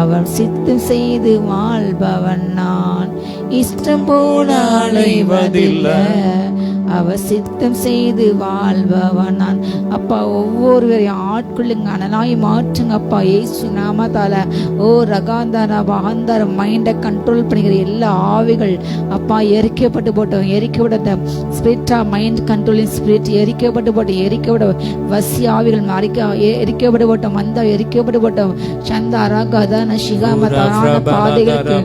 அவர் சித்தம் செய்து வாழ்பவன் நான். இஷ்டம் போல அலைவதில்லை, அவர் சித்தம் செய்து வாழ்பவன் நான். அப்பா, ஒவ்வொருவரையும் ஆட்கொள்ளுங்க, அனலாய் மாற்றுங்க அப்பா இயேசு நாமத்தால. ஓ ரகாந்தார பகந்தார மைண்டை கண்ட்ரோல் பண்ணிக்கிற எல்லா ஆவிகள் அப்பா எரிக்கப்பட்டு போட்டோம். எரிக்கப்பட்ட ஸ்பிரிட் மைண்ட் கண்ட்ரோலிங் ஸ்பிரிட் எரிக்கப்பட்டு போட்டோம். எரிக்கப்பட வசி ஆவிகள் எரிக்கப்பட்டு போட்டோம். மந்த எரிக்கப்பட்டு போட்டோம். சந்த அரகாதான சிகாம தவறான பாதைகளுக்கு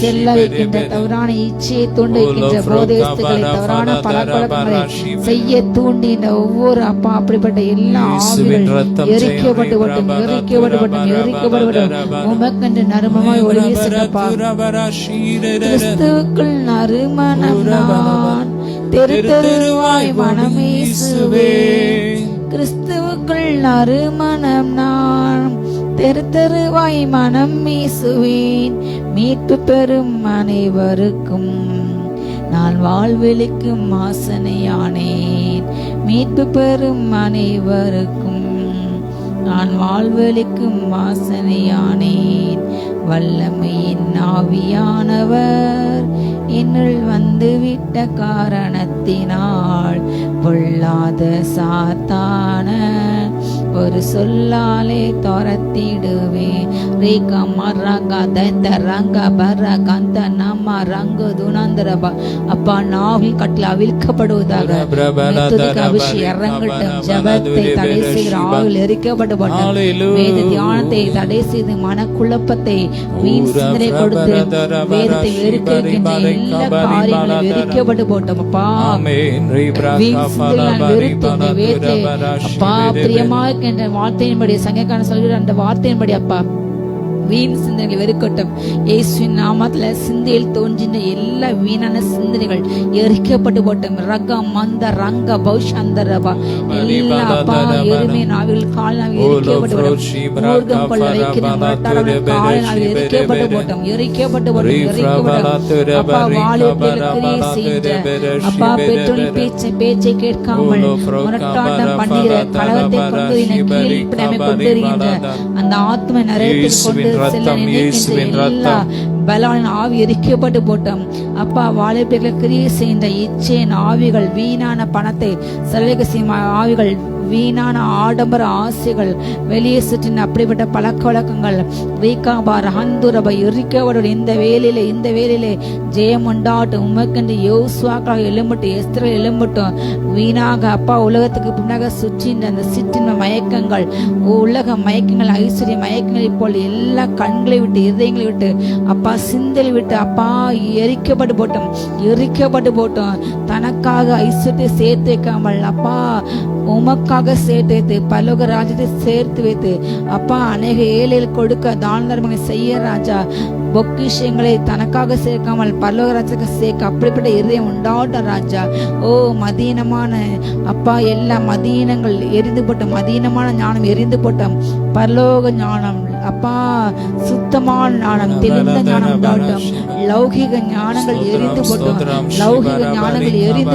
செல்ல வைக்கின்ற தவறான இச்சையை தூண்ட வைக்கின்ற போதேஸ்துகளை தவறான பழக்கவழக்கங்களை செய்ய தூண்டின ஒவ்வொரு அப்பா அப்படிப்பட்ட எல்லா ஆவிகள் எரிக்கப்பட்டு போட்டோம். எரிக்கப்பட்டு போட்டோம். எரிக்கப்பட்டு போட்டோம். உமக்கென்று நறுமமாய் ஒளி வீசுங்கப்பா. கிறிஸ்துவுக்குள் நறுமணம் நான் தெரு தெருவாய் மனம் வீசுவேன். கிறிஸ்துவுக்குள் நறுமணம் நான் தெரு தெருவாய் மனம் வீசுவேன், மீட்பு பெறும் அனைவருக்கும் நான் வாழ்வெளிக்கும் வாசனையானேன். மீட்பு பெறும் அனைவருக்கும் நான் வாழ்வெளிக்கும் வாசனையானேன். வல்லமையின் ஆவியானவர் என்னுள் வந்துவிட்ட காரணத்தினால் பொல்லாத சாத்தான ஒரு சொல்லாலே துரத்திடுவேன். ரேகா மரங்கா தைந்த ரங்க பர கந்த நம்ம ரங்கு துணந்திரபா. அப்பா நாவில் கட்டில் அவிழ்க்கப்படுவதாக. அபிஷேகம் இறங்கட்டும். ஜபத்தை தடை செய்கிற ஆவில் எரிக்கப்பட்டு போட்டோம். வேத தியானத்தை தடை செய்து மனக்குழப்பத்தை வீண் சிந்தனை கொடுத்து வேதத்தை வெறுக்கின்ற எல்லா காரியங்களும் வெறுக்கப்பட்டு போட்டோம். அப்பா வீண் சிந்தனை வெறுத்து வேதத்தை அப்பா பிரியமாக என்ற வார்த்தையின்படி சங்கக்கான சொல்கிற அந்த வார்த்தையின்படி அப்பா வீண் சிந்தனைகள் வெறுக்கட்டும். இயேசுவின் நாமத்துல சிந்தையில் தோன்றின எல்லா வீணான சிந்தனைகள் எரிக்கப்பட்டு போட்டோம். ரகம் மந்த ரங்க பௌஷந்தரபா எல்லா அப்பா எருமை நாவிகள் கால் நாவில் எரிக்கப்பட்டு போட்டோம். ஊர்கம் கொள்ள வைக்கிற மரத்தாளர்கள் கால் நாவில் எரிக்கப்பட்டு போட்டோம். எரிக்கப்பட்டு போட்டோம். எரிக்கப்பட்டு அப்பா வாலிபர்களுக்கு செய்த அப்பா பெற்றோரின் பேச்சை கேட்காமல் முரட்டாட்டம் பண்ணுகிற கலகத்தை கொண்டு கீழ்ப்படமை கொண்டிருக்கின்ற அந்த ஆத்ம நரகத்தில் கொண்டு பலவானின் ஆவி எரிக்கப்பட்டு போட்டோம். அப்பா வாலிபர்களை கிரியை செய்கின்ற இச்சையின் ஆவிகள், வீணான பணத்தை செலவழிக்க செய்யும் ஆவிகள், வீணான ஆடம்பர ஆசைகள், வெளியே சுற்றின அப்படிப்பட்ட பழக்க வழக்கங்கள் எரிக்கப்படும். இந்த வேலையிலே ஜெயம் உண்டாட்டும். உமக்கென்று யோசுவாக்கள் எழும்பட்டும், எஸ்தர்கள் எழும்பட்டும். வீணாக அப்பா உலகத்துக்கு பின்னாக சுற்றின்ற அந்த சிற்றின மயக்கங்கள், உலக மயக்கங்கள், ஐஸ்வர்ய மயக்கங்களை போல் எல்லா கண்களை விட்டு இதயங்களை விட்டு அப்பா சிந்தலை விட்டு அப்பா எரிக்கப்பட்டு போட்டோம். தனக்காக ஐஸ்வர்யத்தை சேர்த்து வைக்காமல் அப்பா உமக்காக சேர்த்து வைத்து பரலோக ராஜ்யத்தை சேர்த்து வைத்து அப்பா அநேக ஏழைகள் கொடுக்க தான தர்மங்களை செய்ய ராஜா. பொக்கிஷங்களை தனக்காக சேர்க்காமல் பரலோக ராஜ்யத்துக்கு சேர்க்க அப்படிப்பட்ட இதயம் உண்டாட்டும் ராஜா. ஓ மதீனமான அப்பா எல்லா மதீனங்கள் எரிந்து போட்டோம். மதீனமான ஞானம் எரிந்து போட்டோம். பரலோக ஞானம் அப்பா சுத்தமான ஞானம், தெளிந்த ஞானம் உண்டாட்டும். லௌகிக ஞானங்கள் எரிந்து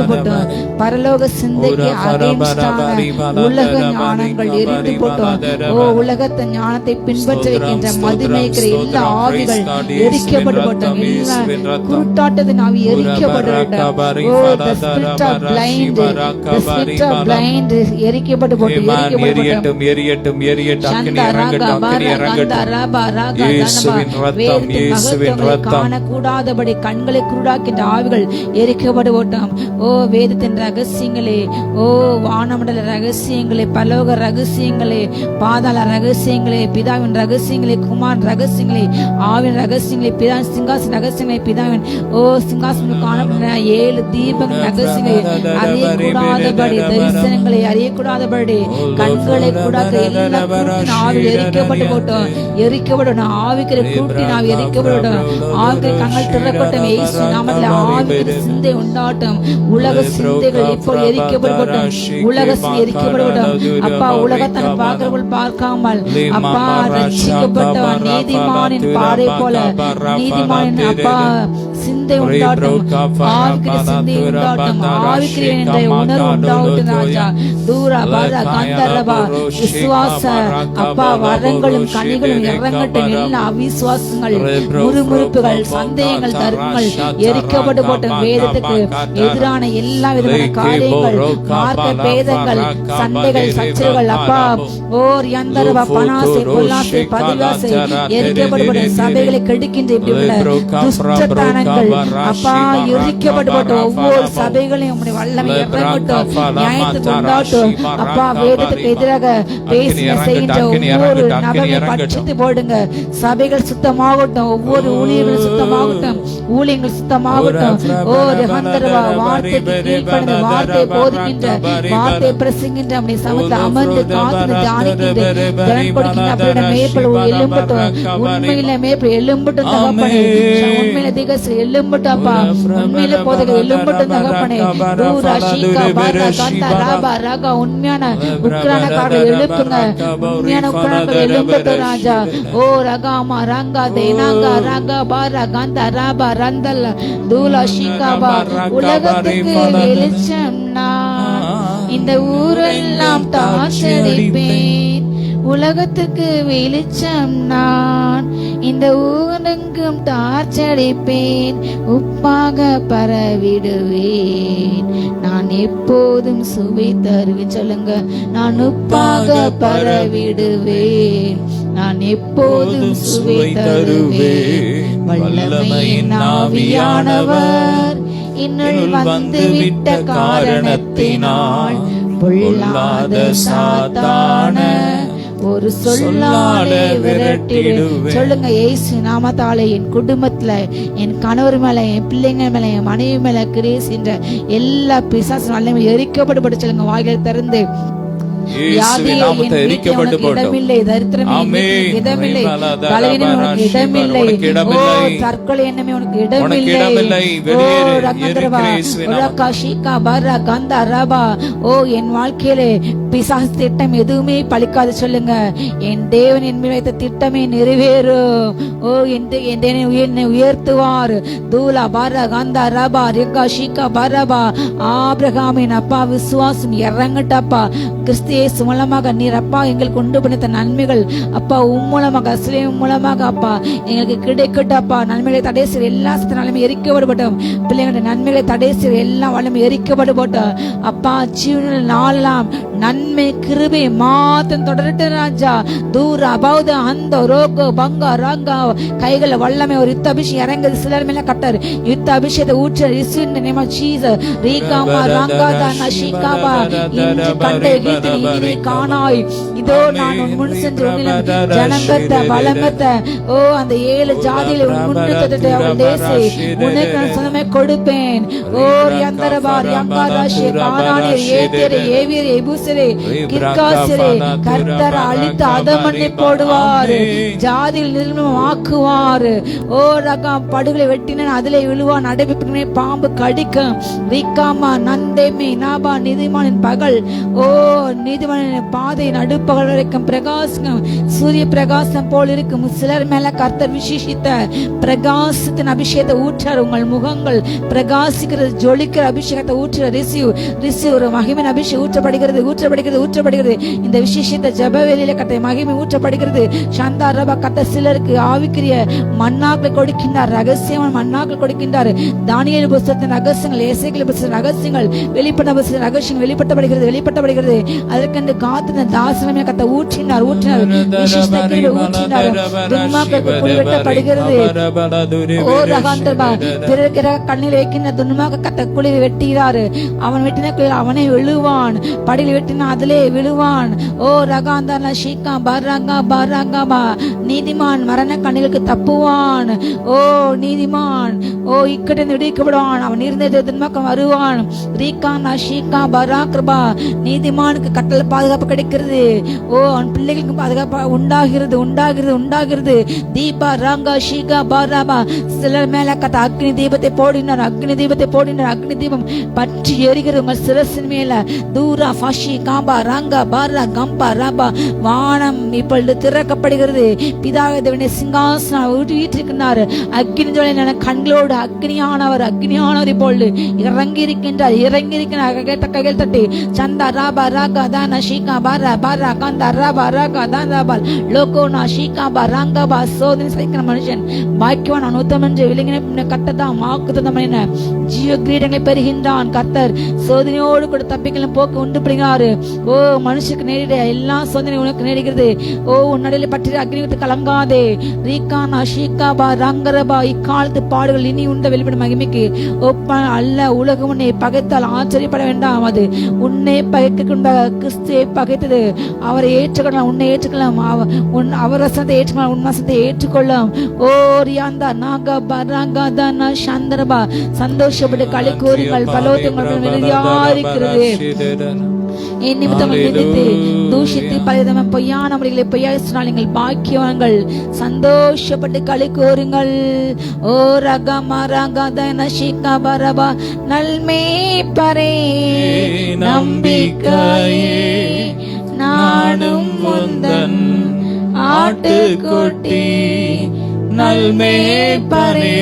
போட்டோம். பரலோக சிந்தைக்கு அகைன்ஸ்டான உலக ஞானங்கள் எரிந்து போட்டோம். ஓ உலகத்த ஞானத்தை பின்பற்ற வைக்கின்ற மதுமேய்க்கிற எல்லா ஆவிகள் எரிக்கப்பட்டு போட்டோம். எல்லா குருட்டாட்டத்தின் ஆவி எரிக்கப்பட்டு ஓ the spirit of blind எரிக்கப்பட்டு போட்டோம். காணக்கூடாதபடி கண்களை குருடாக்கின்ற ஆவிகள் எரிக்கப்பட்டு போட்டோம். ஓ வேதத்தின் ரகசியங்களே, ஓ வானமண்டல ரகசியங்களே, பரலோக ரகசியங்களே, பாதாள ரகசியங்களே, பிதாவின் ரகசியங்களே, குமாரன் ரகசியங்களே, ஆவின் ரகசியங்களே, பிதா சிங்காசன ரகசியங்களே, பிதாவின் ஓ சிங்காசனம் காணப்படுற 7 தீபங்கள் ரகசியங்களே, அறியக்கூடாதபடி தரிசனங்களை அறியக்கூடாதபடி கண்களை கூடாக்க எல்லா கூட்டின் ஆவியில் எரிக்கப்பட்டு போட்டோம். எரிக்கப்படணும். ஆவிக்கிற கூட்டின் ஆவி எரிக்கப்படணும். ஆவிக்கிற கண்கள் திறக்கட்டும். இயேசு நாமத்தில் ஆவிக்கிற சிந்தை உண்டாட்டும். உலக சிந்தைகள் இப்போ எரிக்கப்படட்டும். உலக எரிக்கப்படட்டும். அப்பா உலகத்தை பார்க்கிறவர்கள் பார்க்காமல் அப்பா ரட்சிக்கப்பட்டவன் நீதிமானின் பாறை போல நீதிமானின் அப்பா சிந்தை உண்டாட்டும். ஆவிக்கிற சிந்தை உண்டாட்டும். ஆவிக்கிற என்ற உணர்வு உண்டாகட்டும் ராஜா. தூர பர கந்தரபா விசுவாச அப்பா வரங்களும் கனிகளும் இறங்கட்டும். எல்லா அவிசுவாசங்கள், முறுமுறுப்புகள், சந்தேகங்கள், தர்க்கங்கள் எரிக்கப்பட்டு போட்டும். வேதத்துக்கு எதிரான எல்லா விதமான காரியங்கள், மார்க்க பேதங்கள், சண்டைகள், சச்சரவுகள் அப்பா ஓர் யந்தரபா பனாசை பொல்லாசை பதிவாசை எரிக்கப்பட்டு போட்டும். சபைகளை கெடுக்கின்ற இப்படி உள்ள துஷ்டத்தனங்கள் அப்பா எரிக்கப்பட்டு போட்டும். ஒவ்வொரு சபைகளையும் உம்முடைய வல்லமை இறங்கட்டும். நியாயத்துக்கு உண்டாட்டும். அப்பா வேதத்துக்கு எதிராக பேசின செய்கின்ற ஒவ்வொரு நபரை பட்சித்து போடுங்க. சபைகள் சுத்தமாகட்டும். ஒவ்வொரு ஊழியர்களும் சுத்தமாகட்டும். ஊழியங்கள் சுத்தமாகட்டும். ஓ ரகந்தரவா வார்த்தைக்கு கீழ்ப்படிந்து வார்த்தை போதிக்கின்ற வார்த்தை பிரசங்கின்ற அப்படி சமத்தை அமர்ந்து காத்து தியானிக்கின்ற திறன் கொடுக்கின்ற அப்படின்ற மேற்பல் எழும்பட்டும். உண்மையில மேற்பல் எழும்பட்டும். எழும்பட்டும் தகப்பனே. உண்மையில திகசு எழும்பட்டும் அப்பா. உண்மையில போதகர் எழும்பட்டும் தகப்பனே. தூரா ஷீகா பாரா கந்தா ராபா ராகா உண்மையான உக்ரானக்காரர்கள் எழுப்புங்க. உண்மையான உக்ரானக்காரர்கள் எழும்பட்டும் ராஜா. ஓ ரகாமா ரங்கா தேனாங்கா ரங்கா பாரா கந்தா ராபா ரந்தல்ல தூலா ஷீகாபா. உலகத்துக்கு வெளிச்சம் நான், இந்த ஊரெல்லாம் தாசடிப்பேன். உலகத்துக்கு வெளிச்சம் நான், இந்த ஊரெங்கும் டார்ச்சடிப்பேன். உப்பாக பரவிடுவேன், நான் எப்போதும் சுவை தருவேன். சொல்லுங்க, நான் உப்பாக பரவிடுவேன், நான் எப்போதும் சுவை தருவேன். வல்லமையின் ஆவியானவர் என்னுள் வந்து விட்ட காரணத்தினால் பொல்லாத சாத்தான ஒரு சொல்லாலே விரட்டிடுவேன். சொல்லுங்க, இயேசு நாமத்தாலே என் குடும்பத்துல, என் கணவர் மேல, என் பிள்ளைங்க மேல, என் மனைவி மேல கிரேசின்ற எல்லா பிசாசு நல்ல எரிக்கப்பட்டு சொல்லுங்க, வாய்களை திறந்து. இடமில்லை, தரித்திரமே இடமில்லை, பலவீனம் உனக்கு இடமில்லை, தற்கொலை எண்ணமே உனக்கு இடமில்லை. ஓ என் வாழ்க்கையிலே பிசாசு திட்டம் எதுவுமே பலிக்காது. சொல்லுங்க, என் தேவன் என் மேல் வைத்த திட்டமே நிறைவேறும். ஓ என்னை உயர்த்துவார். தூலா பாரா கந்தா ரபா ரிகா ஷீகா பரபா. ஆபிரகாமின் அப்பா விசுவாசம் இறங்கட்டப்பா. கிறிஸ்து இயேசு மூலமாக நீர் அப்பா எங்களுக்கு கொண்டு பண்ணித்த நன்மைகள் அப்பா மூலமாக அஸ்லேம் மூலமாக அப்பா எங்களுக்கு கிடைக்கட்டப்பா. நன்மைகளை தடை செய்ய எல்லா நிலைமை எரிக்கப்படப்பட்டோம். பிள்ளைங்களுடைய நன்மைகளை தடை செய்ய எல்லா வளமும் எரிக்கப்படப்பட்டோம் அப்பா. ஜீவனில் நாளெல்லாம் நன்மை கிருபை மாத்தம் தொடரட்டு ராஜா. தூர அபௌத அந்த ரோகோ பங்கா ராங்கா கைகளை வல்லமை ஒரு யுத்த அபிஷேகம் இறங்குது சிலர் மேல கட்டாரு. யுத்த அபிஷேகத்தை ஊற்ற ரிசீவ் நேம் ஆஃப் ஜீசஸ். ரீகாமா ராங்காதா நஷிகாபா இன்று கண்டே நீதியை காணாய். இதோ நான் உன் முன் சென்று ஜனங்கத்த வளங்கத்த ஓ அந்த 7 ஜாதியில முன்னேற்றத்தை அவள் தேசை உனக்கு நான் சொந்தமே கொடுப்பேன். ஓ யந்தரபார் யங்காராஷே கானானே ஏதேரே ஏவியரே எபூசரே கிர்காசரே கர்த்தர் அழித்து அதமண்ணை போடுவார், ஜாதியில் நிர்மூலமாக்குவார். ஓ ரகம் படுகளை வெட்டினேன் அதிலே விழுவான், அடைப்பினை பாம்பு கடிக்கும். ரிக்காமா நந்தேமே நாபா நீதிமானின் பகல் ஓ நீதிமானின் பாதை நடுப்பகல் வரைக்கும் பிரகாசம் சூரிய பிரகாசம் போல் இருக்கும். சிலர் மேல கர்த்தர் விசேஷித்த பிரகாசத்தின் அபிஷேகத்தை ஊற்றார். உங்கள் முகங்கள் பிரகாசிக்கிறது, ஜொலிக்கிற அபிஷேகத்தை ஊற்ற ரிசீவ் ஒரு மகிமின் அபிஷேகம் ஊற்றப்படுகிறது. இந்த விசேஷத்தை ஜபவேலியில கட்ட மகிமை ஊற்றப்படுகிறது. சாந்தா ரபா கட்ட சிலருக்கு ஆவிக்குரிய மன்னாக்களை கொடுக்கின்றார், ரகசியமான மன்னாக்கள் கொடுக்கின்றார். தானியேல் புத்தகத்தின் ரகசியங்கள், எசேக்கியேல் புத்தகத்தின் ரகசியங்கள், வெளிப்பட்ட புத்தகத்தின் ரகசியங்கள் வெளிப்படுத்தப்படுகிறது. அதற்கென்று காத்து தாசனமே கத்த ஊற்றினார். வெட்டப்படுகிறது. ஓ ரகாந்தர்பா பிறகு கண்ணில் வைக்கின்ற துன்மாக கத்த குழி வெட்டுகிறார். அவன் வெட்டின குழி அவனே விழுவான், படியில் வெட்டினா அதிலே விழுவான். ஓ ரகாந்தா ஷீகா பாராங்கா நீதிமான் மரண கண்ணிகளுக்கு தப்புவான். ஓ நீதிமான் ஓ இக்கட்டில் விடுவிக்கப்படுவான். அவன் இருந்த துன்மாக்கம் வருவான். ரீகானா ஷீகா பராக்ரபா நீதிமானுக்கு கட்டளை பாதுகாப்பு கிடைக்கிறது. ஓ அவன் பிள்ளைகளுக்கு பாதுகாப்பு உண்டாகிறது. தீபா ராங்கா ஷீகா பாராபா சிலர் மேல கத்த அக்னி தீபத்தை போடினார். அக்னி தீபம் பற்றி எரிகிறது உங்கள் சிரசின் மேல. தூரா ஃபஷி காம்பா ராங்கா பாரா கம்பா ராபா வானம் இப்பொழுது திறக்கப்படுகிறது. பிதாவினை சிங்காசனம் வீற்றிருக்கிறார். அக்னி ஜுவாலை கண்களோடு அக்னியானவர் இப்பொழுது இறங்கி இருக்கின்றார். கைகள் தட்டி சந்தா ராபா ராகா தானா ஷீகா பாரா பாரா காந்தா ராபா ராகா தானா பால் லோகோனா ஷீகா பாராங்கா பா. சோதனை சகிக்கிற மனுஷன் பாக்கியவான். அவன் உத்தமன்று விலங்கின கட்டதான் வாக்குத்தத்தமான ஜீவ கிரீடங்களை பெறுகின்றான். கர்த்தர் சோதனையோடு கூட தப்பிக்கலாம் போக்கு உண்டு பண்ணுகிறாரு. ஓ மனுஷனுக்கு நேரிட எல்லா சோதனை உனக்கு நேரிடுகிறது. ஓ உன்னடையில பற்றி அக்னி விட்டு கலங்காதே. ரீகானா ஷீகா பா ரங்கரபா இக்காலத்து பாடுகள் இனி உண்ட வெளிப்படும் மகிமைக்கு ஒப்ப அல்ல. உலகம் உன்னை பகைத்தால் ஆச்சரியப்பட வேண்டாம். அது உன்னை பகைக்க கிறிஸ்துவை பகைத்தது. அவரை ஏற்றுக்கொள்ளலாம், உன்னை ஏற்றுக்கலாம். அவர் வசனத்தை ஏற்றுக்கலாம், உன் வசனத்தை ஏற்றுக்கொள்ளும். ஓ ரியாந்தா நாகா பராங்கா தானா சந்தரபா சந்தோஷப்பட்டு களி கூறுங்கள். பலோத்தங்கள் இருக்கிறது. என் நிமித்தம் நிந்தித்து தூஷித்து பலவிதமான பொய்யான முறைகளை பொய்யாக சொன்னால் நீங்கள் பாக்கியவான்கள், சந்தோஷப்பட்டு களி கூறுங்கள். ஓ ரகமா ரகதன ஷிகா பரபா நல்மேய்ப்பரே நம்பிக்கையே நானும் முந்தன் ஆட்டுக்குட்டி. நல்மேய்ப்பரே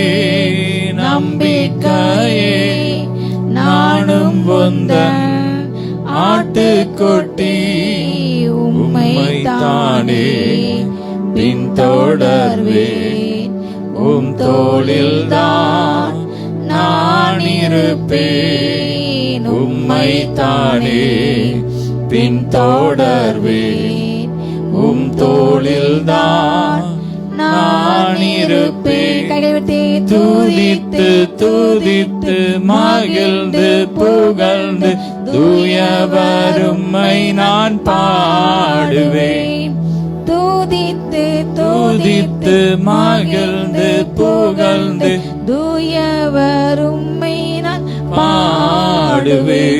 நம்பிக்கையே நானும் முந்தன் ஆட்டுக்குட்டி. உம்மை தானே பின்தொடர்வேன், உம் தோளில்தான் நான் இருப்பேன். உம்மை தானே பின்தொடர்வேன், உம் தோளில்தான் நான் இருப்பேன். கைவிட்டு துதித்து துதித்து மகிழ்ந்து புகழ்ந்து தூயவரும்மை நான் பாடுவேன். துதித்து துதித்து மகிழ்ந்து புகழ்ந்து தூயவரும்மை நான் பாடுவேன்.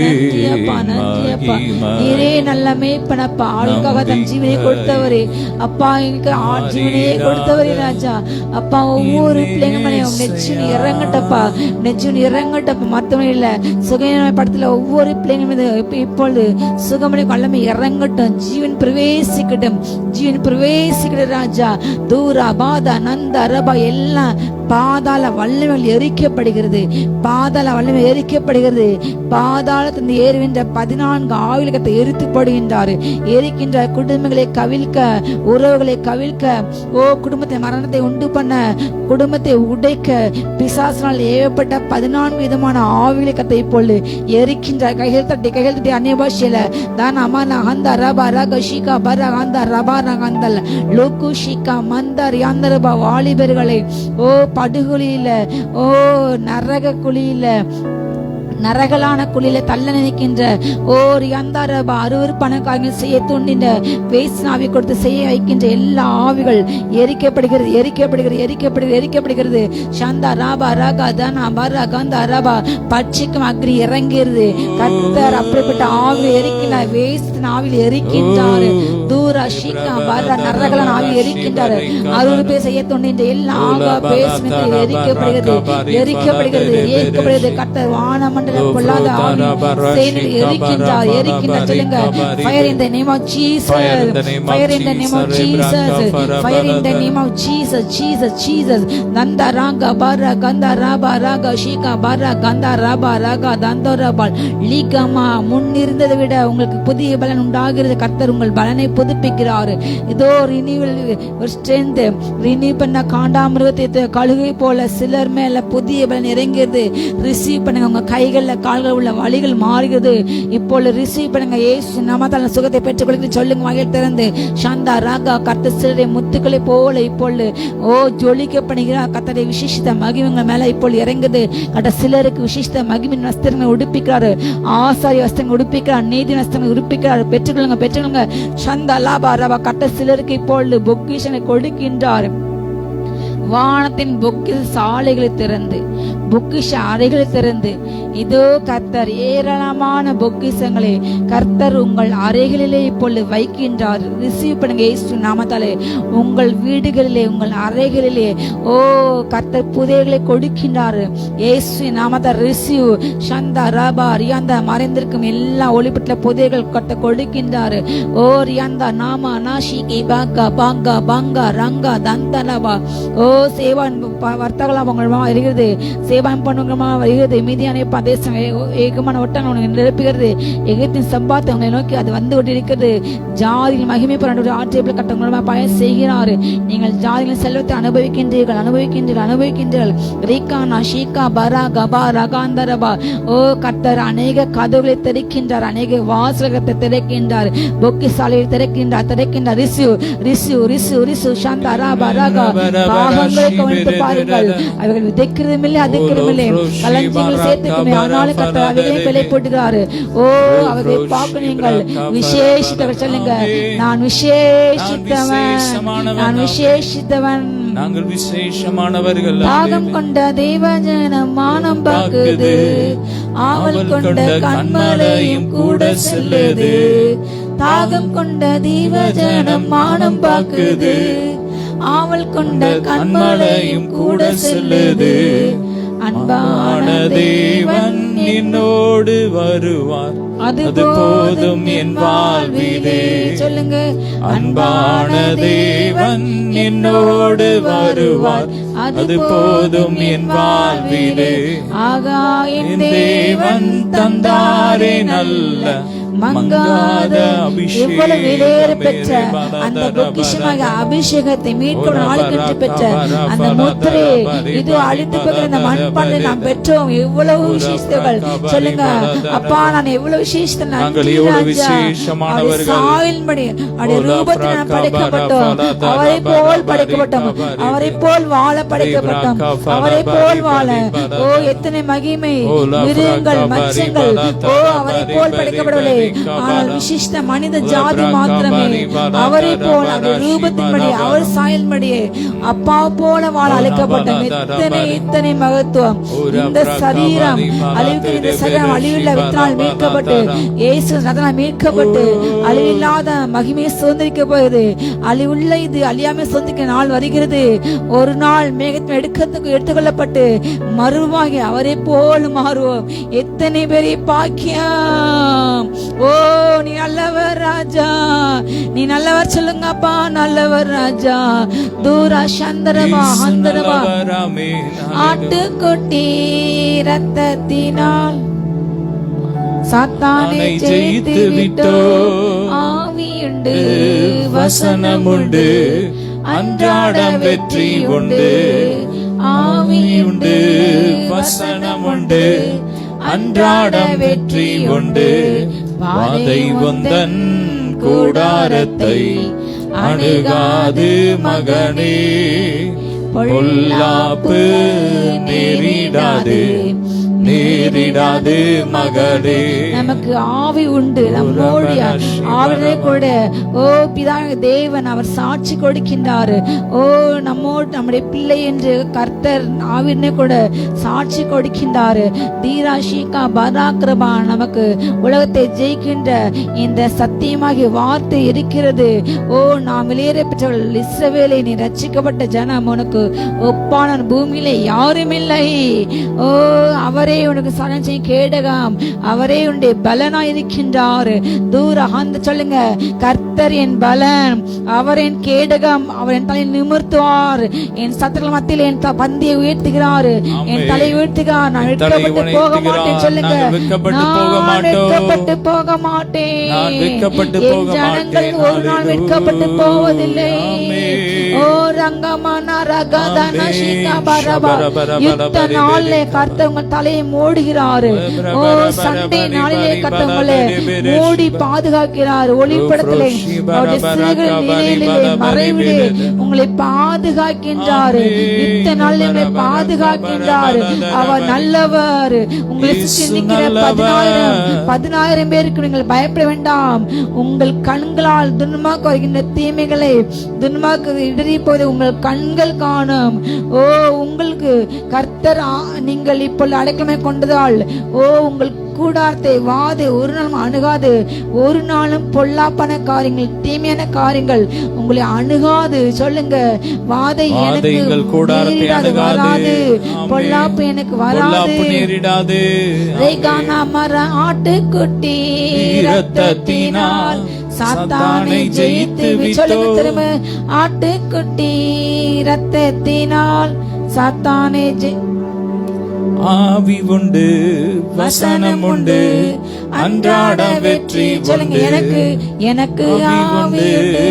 நீரே நல்ல மேய்ப்பனப்பா, ஆளுக்காக தன் ஜீவனை கொடுத்தவரே அப்பா, எங்களுக்கு ஜீவனையே கொடுத்தவரே ராஜா. அப்பா ஒவ்வொரு பிள்ளைங்க நெச்சுன்னு இறங்கட்டப்பா, நெச்சுன்னு இறங்கட்டப்பா. மத்தவங்க இல்ல சுகமான படத்துல ஒவ்வொரு பிள்ளைங்க மீது இப்பொழுது சுகமணி வல்லமை இறங்கட்டும், ஜீவன் பிரவேசிக்கட்டும், ஜீவன் பிரவேசிக்கட்டும் ராஜா. தூரா பாதா நந்தா ரபா எல்லாம் பாதாள வல்லமைகள் எரிக்கப்படுகிறது, பாதாள வல்லமை எரிக்கப்படுகிறது. பாதாளத்திலிருந்து ஏறுகின்ற 14 ஆவிலகத்தை எரித்துப்படுகின்றார். எரிக்கின்ற குடும்பங்களை கவிழ்க்க, உறவுகளை கவிழ்க்க, ஓ குடும்பத்தை மரணத்தை உண்டு பண்ண, குடும்பத்தை உடைக்க பிசாசினால் ஏவப்பட்ட 14 விதமான ஆவிலகத்தை இப்பொழுது எரிக்கின்ற. கைகள் தட்டி அந்நிய பாஷையில தான் அமான அந்த ரபா ரக ஷிகா பர அந்த ரபா ரகந்தல் லோக்கு ஷிகா மந்தர் யாந்தரபா வாலிபர்களை ஓ படுகொலியில, ஓ நரக குழியில, நரகலான குழியில தள்ள நினைக்கின்ற ஓர் யந்தாரபா அருவருப்பான காரியங்கள் செய்ய தூண்டின்ற வேஸ்னாவி கொடுத்து செய்ய வைக்கின்ற எல்லா ஆவிகள் எரிக்கப்படுகிறது, எரிக்கப்படுகிறது, எரிக்கப்படுகிறது, எரிக்கப்படுகிறது. சந்தா ராபா ராகா தனா பரா கந்தா ரபா பட்சிக்கும் அக்னி இறங்கிறது. கர்த்தர் அப்படிப்பட்ட ஆவியை எரிக்கிறார், வேஸ்தின் ஆவியில் எரிக்கின்றார். தூரா ஷிகா பரா நரகலான ஆவியில் எரிக்கின்றார். அருவருப்பை செய்ய தூண்டின்ற எல்லா ஆகா பேசுனத்தில் எரிக்கப்படுகிறது, எரிக்கப்படுகிறது, எரிக்கப்படுகிறது. கர்த்தர் வானமன் பொல்லாத ஆவி சேனையில் எரிக்கின்றார், எரிக்கின்றார். சொல்லுங்க, fire in the name of Jesus, fire in the name of Jesus, fire in the name of Jesus, Jesus, Jesus. Nanda Raaga பரா கந்தா ராபா ராகா ஷிகா பரா கந்தா ராபா ராகா தந்தோரபால் லீகமா. முன்னிருந்ததை விட உங்களுக்கு புதிய பலன் உண்டாகிறது. கர்த்தர் உங்கள் பலனை புதுப்பிக்கிறார். இதோ ரினியூவல் ஸ்ட்ரென்த், ரினியூ பண்ண காண்டாமிருகத்தை கழுகை போல சிலர் மேல புதிய பலன் இறங்கிறது. ரிசீவ் பண்ணுங்க. உங்க கைகள் கால்கள் உள்ள வழிகள் மாறுகிறது. இப்பொழுது ரிசீவ் பண்ணுங்க. இயேசு நாமத்தால் சுகத்தை பெற்றுக்கொள்ளுங்க. சொல்லுங்க மகிழ் திறந்து சந்தா ராகா. கர்த்தர் சிலரை முத்துக்களை போல இப்பொழுது ஓ ஜொலிக்க பண்ணுகிறார். கர்த்தருடைய விசேஷித்த மகிமைங்க மேல இப்பொழுது இறங்குது. கட்ட சிலருக்கு விசேஷித்த மகிமின் வஸ்திரங்களை உடுப்பிக்கிறாரு, ஆசாரிய வஸ்திரங்கள் உடுப்பிக்கிறார், நீதி வஸ்திரங்களை உடுப்பிக்கிறார். பெற்றுக்கொள்ளுங்க, பெற்றுக்கொள்ளுங்க. சந்தா லாபா ரபா. கட்ட சிலருக்கு இப்பொழுது பொக்கிஷனை கொடுக்கின்றார். வானத்தின் பொக்கிஷ சாலைகளை திறந்து, பொக்கிஷ அறைகளை திறந்து, இதோ கர்த்தர் ஏராளமான பொக்கிஷங்களை கர்த்தர் உங்கள் அறைகளிலே இப்பொழுது வைக்கின்றார். ரிசீவ் பண்ணுங்க இயேசு நாமத்தாலே. உங்கள் வீடுகளிலே, உங்கள் அறைகளிலே ஓ கர்த்தர் புதையல்களை கொடுக்கின்றார். இயேசு நாமத்தால் ரிசீவ். சந்தா ரபா ரியாந்தா மறைந்திருக்கும் எல்லா ஒளிப்பட்ட புதையல்கள் கர்த்தர் கொடுக்கின்றார். ஓ ரியாந்தா நாமா நாஷிகி பாங்கா பாங்கா பாங்கா ரங்கா தந்தனபா. ஓ சேவான் வர்த்தகலாம் உங்களமா வருகிறது, சேவான் பண்ணுங்கமா வருகிறது. மீதியான பிரதேசம் ஏகமான ஒட்டங்கள் உங்களை நிரப்புகிறது. எகிப்தின் சம்பாத்தை உங்களை நோக்கி அது வந்து கொண்டிருக்கிறது. ஜாதியில் மகிமை பரண்டு ஆட்சியப்பில் கட்டங்களமா பயன் செய்கிறார். நீங்கள் ஜாதிகளின் செல்வத்தை அனுபவிக்கின்றீர்கள், அனுபவிக்கின்றீர்கள், அனுபவிக்கின்றீர்கள். ரீகானா ஷீகா பரா கபா ரகாந்தரபா. ஓ கர்த்தர் அநேக கதவுகளை திறக்கின்றார், அநேக வாசகத்தை திறக்கின்றார், பொக்கி சாலையை திறக்கின்றார், திறக்கின்றார். ரிசு ரிசு ரிசு ரிசு சாந்தா ராபா ராகா. பாகங்களை கவனித்து பாருங்கள். அவர்கள் விதைக்கிறதும் இல்லை, அதிக்கிறதும் இல்லை, களஞ்சியங்கள் சேர்த்துக்குமே, ஆனாலும் கர்த்தர் அவைகளை விலை போட்டுகிறாரு. ஓ அவர்களை பார்க்க நீங்கள் விசேஷித்தவர். சொல்லுங்க, நான் விசேஷித்தவன், நான் விசேஷித்தவன். நாங்கள் விசேஷமானவர்கள். தாகம் கொண்ட தேவஜனம் மானம் பார்க்குது, ஆவல் கொண்ட கண்மலையும் கூட செல்லுது. தாகம் கொண்ட தீவஜனம் மானம் பாக்குது. ஆவல் கொண்ட கண்மலையும் கூட செல்லுது. அன்பான தேவன் என்னோடு வருவார், அது போதும் என் வாழ்விலே. சொல்லுங்க, அன்பான தேவன் என்னோடு வருவார், அது போதும் என் வாழ்விலே. ஆகா என் தேவன் தந்தாரே நல்ல மங்காத எவ்வளவு விலையேற பெற்ற அந்த பொக்கிஷமாக அபிஷேகத்தை மீட்கும் நாளுக்கென்று பெற்ற அந்த முத்திரை இது அழித்து போகிற அந்த மண்பானை நாம் பெற்றோம். எவ்வளவு விசேஷங்கள் சொல்லுங்க. அப்பா, நான் எவ்வளவு விசேஷத்தை சாயின்படி அவருடைய ரூபத்தில் நான் படைக்கப்பட்டோம். அவரை போல் படைக்கப்பட்டோம். அவரை போல் வாழ படைக்கப்பட்டோம். அவரை போல் வாழ ஓ எத்தனை மகிமை. மிருகங்கள், மச்சங்கள் ஓ அவரை போல் படைக்கப்படவில்லை. ஆனால் விசிஷ்ட மனித ஜாதி மாத்திரமே அவரை போல் அந்த ரூபத்தின்படி அவர் சாயல்படியே அப்பா போல வாழ அழைக்கப்பட்டோம். இத்தனை மகத்துவம். இந்த சரீரம் அழிவுக்கு, இந்த சரீரம் அழிவில்லா வித்தினால் மீட்கப்பட்டு இயேசு ரத்தனால் மீட்கப்பட்டு அழிவில்லாத மகிமையை சுதந்திரிக்க போகுது. அழிவுள்ள இது அழியாமை சுதந்திரிக்க நாள் வருகிறது. ஒரு நாள் மேகத்தில் எடுத்துக்கொள்ளப்பட்டு மறுவாகி அவரை போல் மாறுவோம். எத்தனை பெரிய பாக்கியம். ஓ நீ நல்லவர் ராஜா, நீ நல்லவர். சொல்லுங்கப்பா, நல்லவர் ராஜா. தூரா சந்தரமா அந்தரமா ஆட்டுக்குட்டி ரத்தத்தினால் சாத்தானை ஜெயித்து விட்டோ. ஆவியுண்டு, வசனமுண்டு, அன்றாடம் வெற்றி உண்டு. ஆவியுண்டு, வசனமுண்டு, அன்றாட வெற்றி உண்டு. வாதை வந்தன் கூடாரத்தை அணுகாது மகனே. பொல்லாப்பு நேரிடாது மகளே. நமக்கு ஆவி உண்டு, நம்மோடு ஆவிலே கூட ஓ பிதா தேவன் அவர் சாட்சி கொடுக்கின்றார். ஓ நம்மோடு நம்முடைய பிள்ளை என்று கர்த்தர் ஆவினே கூட சாட்சி கொடுக்கின்றார். தீராஷிகா பராக்கிரபா நமக்கு உலகத்தை ஜெயிக்கின்ற இந்த சத்தியமாகிய வார்த்தை இருக்கிறது. ஓ நாம் வெளியேற பெற்றவர்கள் இஸ்ரவேலை, நீ ரட்சிக்கப்பட்ட ஜனம், உனக்கு ஒப்பான பூமியிலே யாரும் இல்லை. ஓ அவரே உனக்கு சரணம் செய்ய கேடகம், அவரே உன்னுடைய பலனா இருக்கின்றார். தூர அந்த சொல்லுங்க, கர்த்தர் என் பலன், அவர் என் கேடகம், அவர் என் தலை நிமிர்த்துவார். என் சத்துருக்கள் மத்தியில் என் பந்தியை உயர்த்துகிறார், என் தலை உயர்த்துகிறார். நான் வெட்கப்பட்டு போக மாட்டேன். சொல்லுங்க, நான் வெட்கப்பட்டு போக மாட்டேன். என் ஜனங்கள் ஒரு நாள் வெட்கப்பட்டு போவதில்லை. ஓ ரங்கமான ரகதன சிகபரபா யுத்த நாளிலே கர்த்தர் உங்கள் தலையை மூடுகிறார். ஓ சண்டை நாளிலே கர்த்தர் உங்களை மூடி பாதுகாக்கிறார். ஒளிப்படத்திலே அவருடைய சிறைகளின் நிலையிலே மறைவிலே உங்களை பாதுகாக்கின்றார். யுத்த நாளிலே உங்களை பாதுகாக்கின்றார். அவர் நல்லவர். உங்களை சிந்திக்கிற 10,000 பேருக்கு நீங்கள் பயப்பட வேண்டாம். உங்கள் கண்களால் துன்மாக்க வருகின்ற தீமைகளை துன்மாக்க இடறி போது உங்கள் கண்கள் காணும். ஓ உங்களுக்கு கர்த்தர் நீங்கள் இப்பொழுது அடைக்கலமை கொண்டதால் ஓ உங்கள் கூடாரத்தை வாது ஒரு நாளும் அணுகாது. ஒரு நாளும் பொல்லாப்பான காரியங்கள், தீமையான காரியங்கள் உங்களை அணுகாது. சொல்லுங்க, வாதை எனக்கு வராது, பொல்லாப்பு எனக்கு வராது. ஆட்டுக்குட்டி ரத்தத்தினால் சாத்தானை ஜெயித்து. சொல்லுங்க திரும்ப, ஆட்டுக்குட்டி ரத்தத்தினால் சாத்தானை ஆவி உண்டு, வசனம் உண்டு, அன்றாட வெற்றி உண்டு. எனக்கு ஆவி உண்டு,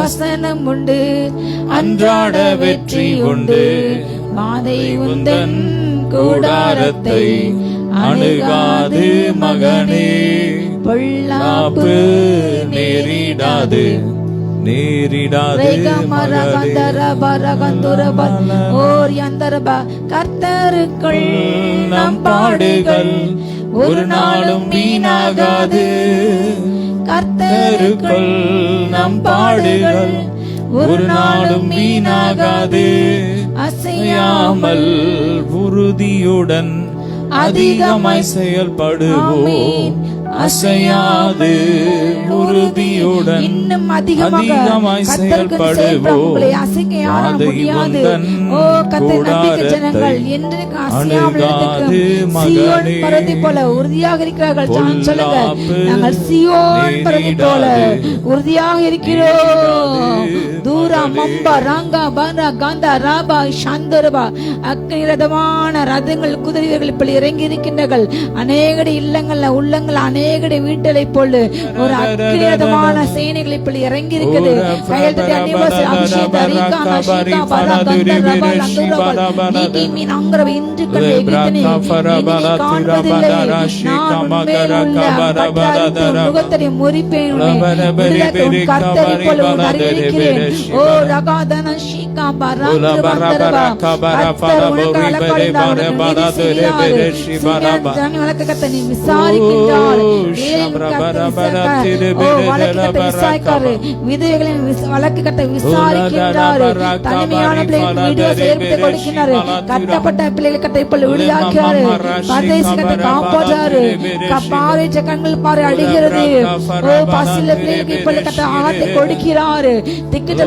வசனம் உண்டு, அன்றாட வெற்றி உண்டு. வாதை உந்தன் கூடாரத்தை அணுகாது மகனே. பொல்லாப்பு நேரிடாது கர்த்தருக்குள் நம் பாடுகள் ஒரு நாளும் வீணாகாது. கர்த்தருக்குள் நம் பாடுகள் ஒரு நாளும் வீணாகாது. அசையாமல் உறுதியுடன் அதிகமாய் செயல்படுவோம், அசையாது உறுதியுடன் இன்னும் அதிகமாய் செயல்படுவோம். உங்களை அசைக்க யாரால் முடியாது. ஓ கர்த்தர் நம்பிக்கை ஜனங்கள் என்றைக்கு அசையாமல் சீயோன் பர்வதை போல உறுதியாக இருக்கிறார்கள். சொல்லுங்க, நாங்கள் சீயோன் பர்வதை போல உறுதியாக இருக்கிறோம். தூரா மம்பா ராங்கா பாரா காந்தா ராபா சாந்தரபா அக்னிரதமான ரதங்கள் குதிரைகள் இப்படி இறங்கி இருக்கின்றார்கள். அநேக இல்லங்கள்ல உள்ளங்கள் அநேக வீட்டலை போல ஒரு அக்னிரதமான சேனைகள் இப்படி இறங்கி இருக்குது. கையெழுத்து அனிவர்சரி அபிஷேக ரீகா நஷிகா பாரா காந்தா ராபா லந்தரபா நீகி மீன் அங்கரவ இன்று கண்டே வித்தனே காண்பதில்லை. நான் முகத்தரை முறிப்பேன், கர்த்தரை போல அறிவிக்கிறேன். ஓ ரகாதன ஷீகா பராந்தரபா கர்த்தர் உனக்கு அலக்காளினார் வழக்கத்தை விசாரிக்கின்றார். விதவைகளின் வழக்கத்தை விசாரிக்கின்றார். தனிமையான பிள்ளைகளுக்கு செயல்பட்டு கொடுக்கிறார். கட்டப்பட்ட பிள்ளைகளுக்கு இப்பொழுது விடுதலாக்கிறார். பரதேசி கத்தை காப்பாற்றாரு. பாறைச்ச கண்கள் பாறை அடிக்கிறது. ஓ பசில பிள்ளைகளுக்கு இப்பொழுது கத்தை ஆகத்தை கொடுக்கிறாரு. திக்கிட்ட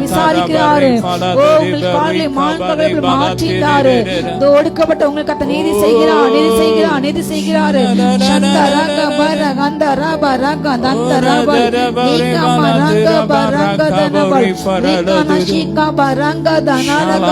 விசாரிக்கிறாரு. ஓ உங்கள் காலை மாண்புகளை மாற்றினாரு. ஒடுக்கப்பட்ட உங்களுக்கு கத்த நீதி செய்கிறார், நீதி செய்கிறார், நீதி செய்கிறார். சந்தரக பரகந்த ரப ரக தந்த ரப நீகம ரக பரக தனப நீகன ஷீக பரங்க தனரக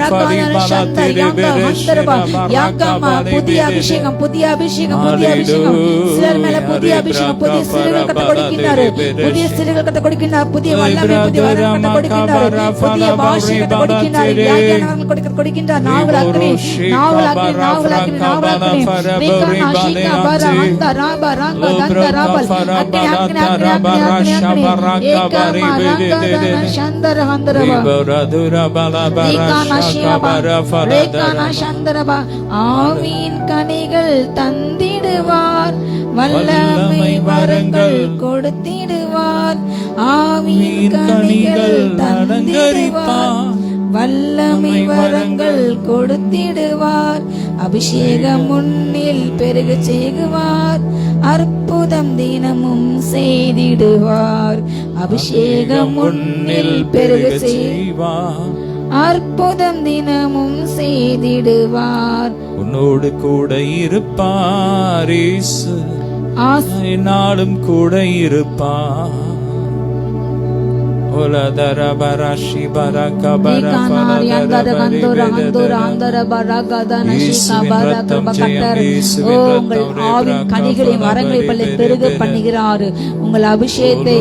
ரகன சந்தர் யங்க ஹந்தரப யங்கம புதிய அபிஷேகம், புதிய அபிஷேகம், புதிய அபிஷேகம். சிலர் மேல புதிய அபிஷேகம், புதிய சிறுகள் கத்த கொடுக்கிறார், புதிய சிறுகள் கத்த கொடுக்கிறார், புதிய வல்லமை, புதிய வரம் கத்த கொடுக்கிறார், புதிய பாஷை கத்த கொடுக்கிறார், வியாக்கியானங்கள் கொடுக்கின்றார். நாவல் அக்னி, நாவல் அக்னி, நாவல் அக்னி, நாவல் அக்னி. நீகன ஷீக பரகந்த ரப ரக தந்த ரப அக்னி அக்னி அக்னி அக்னி அக்னி ஏகம ரக தன சந்தர ஹந்தரப நீகன ஷீப ரேகன சந்தரப ஆவின் கனிகள் தந்திடுவார், வல்லமை வரங்கள் கொடுத்திடுவார். ஆவின் கனிகள் தந்திடுவார், வல்லமை வரங்கள் கொடுத்திடுவார். அபிஷேகம் முன்னில் பெருக செய்குவார், அற்புதம் தினமும் செய்திடுவார். அபிஷேகம் முன்னில் பெருக செய்வார், அற்புதம் தினமும் செய்திடுவார். உன்னோடு கூட இருப்பார் இயேசு, நாளும் கூட இருப்பார். உங்கள் அபிஷேகத்தை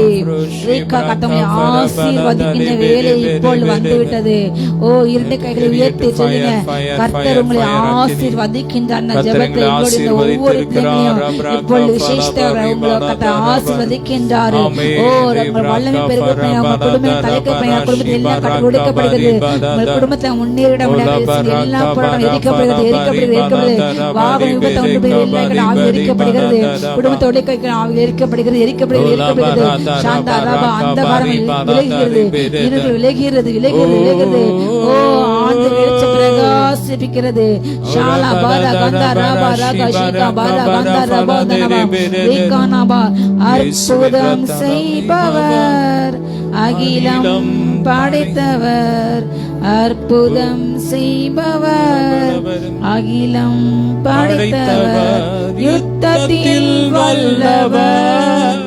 ஆசீர்வதிக்கின்ற வேலை இப்பொழுது வந்துவிட்டது. ஓ இரண்டு கைகளை உயர்த்தி சொல்லுங்க, கர்த்தர் உங்களை ஆசீர்வதிக்கின்றார். ஜெபத்தை ஒவ்வொரு இப்பொழுது விசேஷத்தை உங்களை ஆசீர்வதிக்கின்றார். ஓ உங்கள் வல்லமை பெருக குடும்பம் தலைக்கப்படுகிறது, குடும்பத்தில் எல்லா கட்டு ஒடுக்கப்படுகிறது. உங்கள் குடும்பத்தில் முன்னேறிட எல்லா போராட்டம் எரிக்கப்படுகிறது, எரிக்கப்படுகிறது, எரிக்கப்படுகிறது. வாகன விபத்தை ஒன்று எல்லா ஆவி எரிக்கப்படுகிறது, குடும்பத்தை ஒடுக்க ஆவி எரிக்கப்படுகிறது, எரிக்கப்படுகிறது, எரிக்கப்படுகிறது. சாந்தா ரபா அந்த வாரம் விலகுகிறது, இருள் விலகுகிறது, விலகுகிறது, விலகுகிறது. ஓ ஆண்டு வெளிச்ச பிரகாசிக்கிறது. ஷாலா பாரா கந்தா ரபா ரகா ஷீகா பாரா கந்தா ரபா தனபா ஏகானபா அற்புதம் செய்பவர், அகிலம் படைத்தவர், அற்புதம் செய்பவர், அகிலம் படைத்தவர். யுத்தத்தில் வல்லவர்,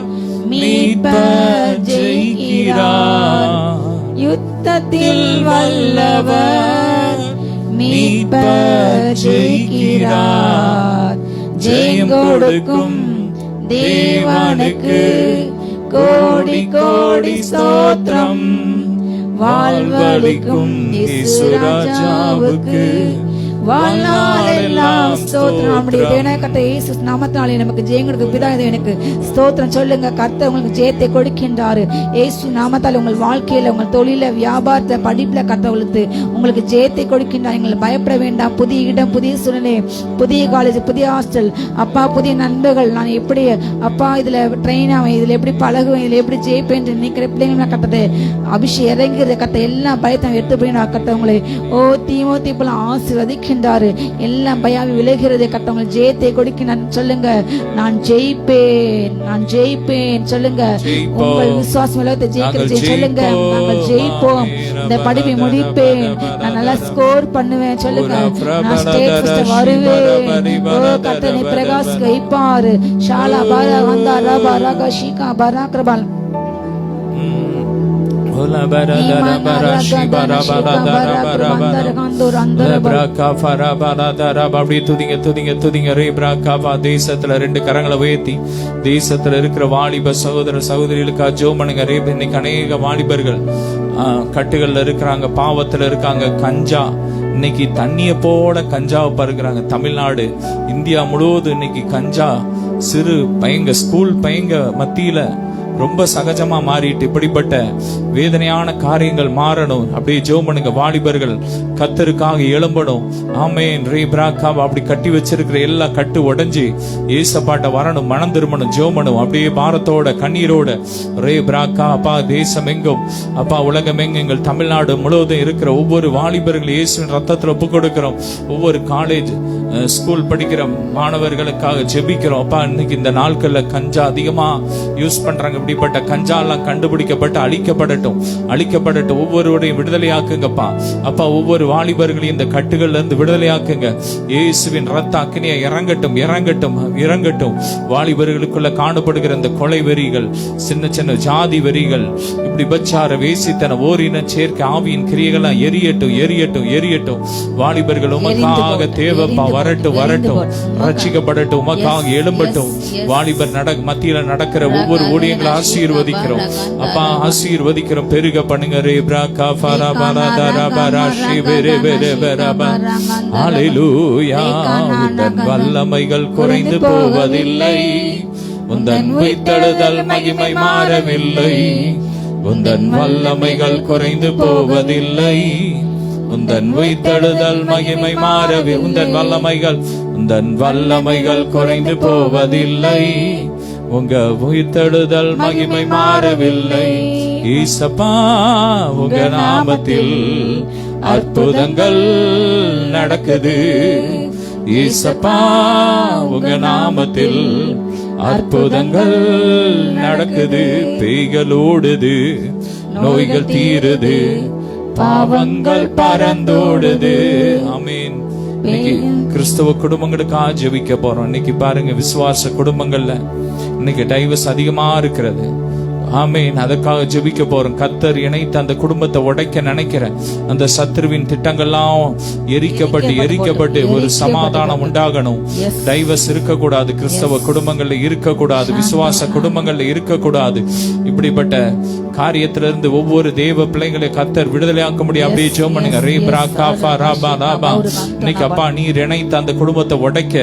மீட்பர் ஜெயிக்கிறார். யுத்தத்தில் வல்லவர், மீட்பர் ஜெயிக்கிறார். ஜெயம் கொடுக்கும் தேவனுக்கு கோடி கோடி ஸ்தோத்திரம், வாழ்வளிக்கும் இயேசு ராஜாவுக்கு வாழ்நாளெல்லாம் ஸ்தோத்திரம். நம்முடைய தேவனாகிய இயேசு நாமத்தினாலே நமக்கு ஜெயம் கொடுக்கும் பிதா எனக்கு ஸ்தோத்திரம் சொல்லுங்க. கர்த்தர் உங்களுக்கு ஜெயத்தை கொடுக்கின்றாரு. இயேசு நாமத்தால் உங்கள் வாழ்க்கையில, உங்கள் தொழில, வியாபாரத்தை, படிப்புல கர்த்தர் உங்களுக்கு ஜெயத்தை கொடுக்கின்றார். நீங்கள் பயப்பட வேண்டாம். புதிய இடம், புதிய சூழ்நிலை, புதிய காலேஜ், புதிய ஹாஸ்டல், அப்பா புதிய நண்பர்கள், நான் எப்படி அப்பா இதுல ட்ரெயின் ஆவேன், இதுல எப்படி பழகுவேன், இதுல எப்படி ஜெயிப்பேன் நினைக்கிற பிள்ளைங்க கர்த்தர் அபிஷேகம் இறங்குறது கர்த்தர் எல்லா பயத்தையும் எடுத்து போய் கர்த்தர் உங்களை ஓ தீமோத்தி போல ஆசீர்வதிக்கின்ற என்றாரு. எல்லாம் பயாவி விலகிறது. கர்த்தர் ஜெயத்தை கொடுக்க சொல்லுங்க. நான் ஜெயிப்பேன், நான் ஜெயிப்பேன் சொல்லுங்க. உங்கள் விசுவாசம் உலகத்தை ஜெயிக்கிறது சொல்லுங்க. நாங்கள் ஜெயிப்போம், இந்த படிப்பை முடிப்பேன், நான் நல்லா ஸ்கோர் பண்ணுவேன் சொல்லுங்க. நான் ஸ்டேட் ஃபர்ஸ்ட் வருவேன். ஓ கர்த்தனை பிரகாஷ் கைப்பாரு ஷாலா பாரா வந்தா ரபா ரகா ஷீகா பாரா கிரபால் தேசத்துல 2 கரங்களை உயர்த்தி தேசத்துல இருக்கிற வாலிப சகோதர சகோதரிகளுக்கு ஜெபம் பண்ணுங்க. இன்னைக்கு அநேக வாலிபர்கள் கட்டுகள்ல இருக்கிறாங்க, பாவத்துல இருக்காங்க. கஞ்சா இன்னைக்கு தண்ணிய போல கஞ்சாவை பருகிறாங்க. தமிழ்நாடு, இந்தியா முழுவதும் இன்னைக்கு கஞ்சா சிறு பையங்க, ஸ்கூல் பையங்க மத்தியில ரொம்ப சகஜமா மாறிட்டு, இப்படிப்பட்ட வேதனையான காரியங்கள் மாறணும். அப்படியே ஜெபம் பண்ணுங்க. வாலிபர்கள் கர்த்தருக்காக எழும்பணும். ஆமென். ரேப்ராக்காவ அப்படி கட்டி வச்சிருக்கிற எல்லா கட்டு உடைஞ்சு ஏசப்பாட்ட வரணும், மனம் திரும்பணும், ஜெபம் பண்ணும். அப்படியே பாரத்தோட கண்ணீரோட ரேப்ராக்கா அப்பா தேசம் எங்கும், அப்பா உலகம் எங்கும், எங்கள் தமிழ்நாடு முழுவதும் இருக்கிற ஒவ்வொரு வாலிபர்கள் இயேசுவின் ரத்தத்துல ஒப்பு கொடுக்கிறோம். ஒவ்வொரு காலேஜ் ஸ்கூல் படிக்கிற மாணவர்களுக்காக ஜெபிக்கிறோம். அப்பா இன்னைக்கு இந்த நாட்கள்ல கஞ்சா அதிகமா யூஸ் பண்றாங்க. இப்படிப்பட்ட கஞ்சா எல்லாம் கண்டுபிடிக்கப்பட்டு அழிக்கப்படட்டும், அழிக்கப்படட்டும். ஒவ்வொருவரையும் விடுதலையாக்குங்கப்பா. அப்பா ஒவ்வொரு வாலிபர்களையும் இந்த கட்டுகள்ல இருந்து விடுதலையாக்குங்க. இயேசுவின் ரத்த அக்கினியை இறங்கட்டும், இறங்கட்டும், இறங்கட்டும். வாலிபர்களுக்குள்ள காணப்படுகிற இந்த கொலை வெறிகள், சின்ன சின்ன ஜாதி வெறிகள், இப்படி பச்சார வேசித்தன ஓரின சேர்க்கை ஆவியின் கிரியைகள் எரியட்டும், எரியட்டும், எரியட்டும். வாலிபர்கள் உமக்காக தேவப்பா வரட்டும், வரட்டும், ரட்சிக்கப்படட்டும், உமக்காக எழும்பட்டும். வாலிபர் மத்தியில நடக்கிற ஒவ்வொரு ஊழியங்களை ஆசீர்வதிக்கிறோம் அப்பா, ஆசீர்வதிக்கிறோம். பெருக பண்ணுங்க. ரேப்ராக்கா ஃபரா பாரா தரா பாரா ஷிபெரே பெரே பெரபா. ஹalleluya. உந்தன் வல்லமைகள் குறைந்து போவதில்லை, உந்தன் உயிர்த்தெழுதல் மகிமை மாறவில்லை. உந்தன் வல்லமைகள் குறைந்து போவதில்லை, உந்தன் உயிர்த்தெழுதல் மகிமை மாறவே. உந்தன் வல்லமைகள் குறைந்து போவதில்லை, உங்க உயிர்த்தெழுதல் மகிமை மாறவில்லை. ஈசப்பா உங்க நாமத்தில் அற்புதங்கள் நடக்குது. ஈசப்பா உங்க நாமத்தில் அற்புதங்கள் நடக்குது. பேய்கள் ஓடுது, நோய்கள் தீருது, பாவங்கள் பறந்தோடுது. ஆமீன். இன்னைக்கு கிறிஸ்தவ குடும்பங்களுக்காக ஜெபிக்க போறோம். இன்னைக்கு பாருங்க, விசுவாச குடும்பங்கள்ல இன்னைக்கு டைவர்ஸ் அதிகமா இருக்கிறது. ஆமீன். அதற்காக ஜெபிக்க போறோம். கர்த்தர் இணைத்து அந்த குடும்பத்தை உடைக்க நினைக்கிற அந்த சத்ருவின் திட்டங்கள்லாம் எரிக்கப்பட்டு ஒரு சமாதானம் உண்டாகணும். டைவர்ஸ் இருக்கக்கூடாது, கிறிஸ்தவ குடும்பங்கள்ல இருக்கக்கூடாது, விசுவாச குடும்பங்கள்ல இருக்கக்கூடாது. இப்படிப்பட்ட காரியத்திலிருந்து ஒவ்வொரு தேவ பிள்ளைகளை கர்த்தர் விடுதலையாக்க முடியும். அப்படியே ஜெபம் பண்ணுங்க. இன்னைக்கு அப்பா நீர் இணைத்து அந்த குடும்பத்தை உடைக்க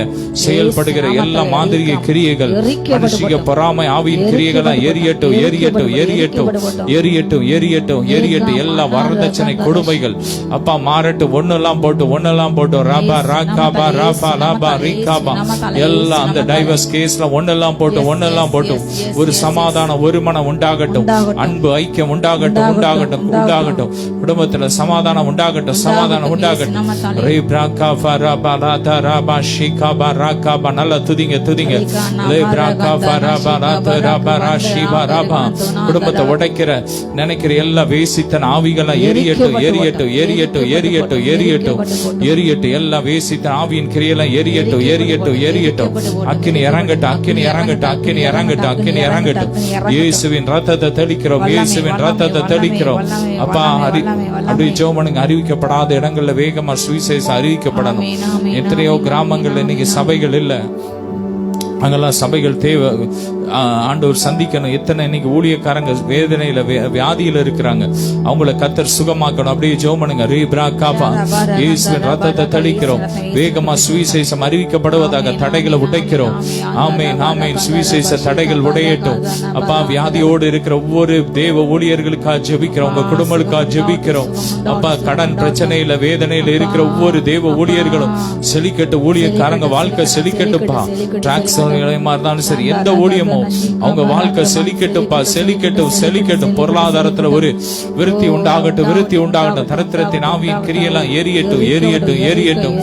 செயல்படுகிற எல்லா மாதிரிக கிரியைகள், மனுஷிக பொறாமை ஆவியின் கிரியைகளா எரியட்டும், எரியட்டும், எரியட்டும், எரியட்டும், எரியட்டும், எரியட்டும். எல்லா வரதட்சணை கொடுமைகள் அப்பா மாறட்டும். ஒன்னெல்லாம் போட்டு ராபா ராகாபா ராபா லாபா ரீகாபா எல்லாம் அந்த டைவர்ஸ் கேஸ்ல ஒன்னெல்லாம் போட்டு ஒரு சமாதானம், ஒரு மனம் உண்டாகட்டும். அன்பு ஐக்கியம் உண்டாகட்டும், உண்டாகட்டும், உண்டாகட்டும். குடும்பத்துல சமாதானம் உண்டாகட்டும், சமாதானம் உண்டாகட்டும். ரேப்ராகாபா ராபா லாதா ராபா ஷீகாபா ராகாபா. நல்லா துதிங்க, துதிங்க. ரேப்ராகாபா ராபா லாதா ராபா ராஷிபா ராபா. குடும்பத்தை உடைக்கிற நினைக்கிற எல்லா வேசித்தன ஆவிகளை எரியட்டும், எரியட்டும், எரியட்டும், எரியட்டும், எரியட்டும், எரியட்டும். எல்லா வேசித்தன ஆவியின் கிரியெல்லாம் எரியட்டும், எரியட்டும், எரியட்டும். அக்கினி இறங்கட்டும், அக்கினி இறங்கட்டும், அக்கினி இறங்கட்டும், அக்கினி இறங்கட்டும். இயேசுவின் ரத்தத்தை தெளிக்கிறோம், இயேசுவின் ரத்தத்தை தெளிக்கிறோம். அப்பா அப்படி ஜெபம் பண்ணுங்க. அறிவிக்கப்படாத இடங்கள்ல வேகமா சுவிசேஷம் அறிவிக்கப்படணும். எத்தனையோ கிராமங்கள்ல இன்னைக்கு சபைகள் இல்ல, அங்கெல்லாம் சபைகள் தேவை. ஆண்டவர் சந்திக்கணும். எத்தனை இன்னைக்கு ஊழியக்காரங்க வேதனையில வியாதியில இருக்கிறாங்க, அவங்கள கர்த்தர் சுகமாக்கணும். அப்படியே ஜெபம் பண்ணுங்க. ரீப்ராகாபா. இயேசுவின் ரத்தத்தை தெளிக்கிறோம். வேகமா சுவிசேஷம் அறிவிக்கப்படுவதாக தடைகளை உடைக்கிறோம். ஆமென், ஆமென். சுவிசேஷ தடைகள் உடையட்டும். அப்பா வியாதியோடு இருக்கிற ஒவ்வொரு தேவ ஊழியர்களுக்காக ஜெபிக்கிறோம், உங்க குடும்பங்களுக்காக ஜெபிக்கிறோம். அப்பா கடன் பிரச்சனையில வேதனையில இருக்கிற ஒவ்வொரு தேவ ஊழியர்களும் செழிக்கட்டும். ஊழியக்காரங்க வாழ்க்கை செழிக்கட்டும்பா. டிராக்ஸ் ஊழியமா இருந்தாலும் சரி, எந்த ஊழியமோ அவங்க வாழ்க்கை செழிக்கட்டும்பா, செழிக்கட்டும், செழிக்கட்டும். பொருளாதாரத்துல ஒரு விருத்தி உண்டாகட்டும், விருத்தி உண்டாகட்டும். தரித்திரத்தின் ஆவியின் கிரியெல்லாம் எரியட்டும், எரியட்டும், எரியட்டும்,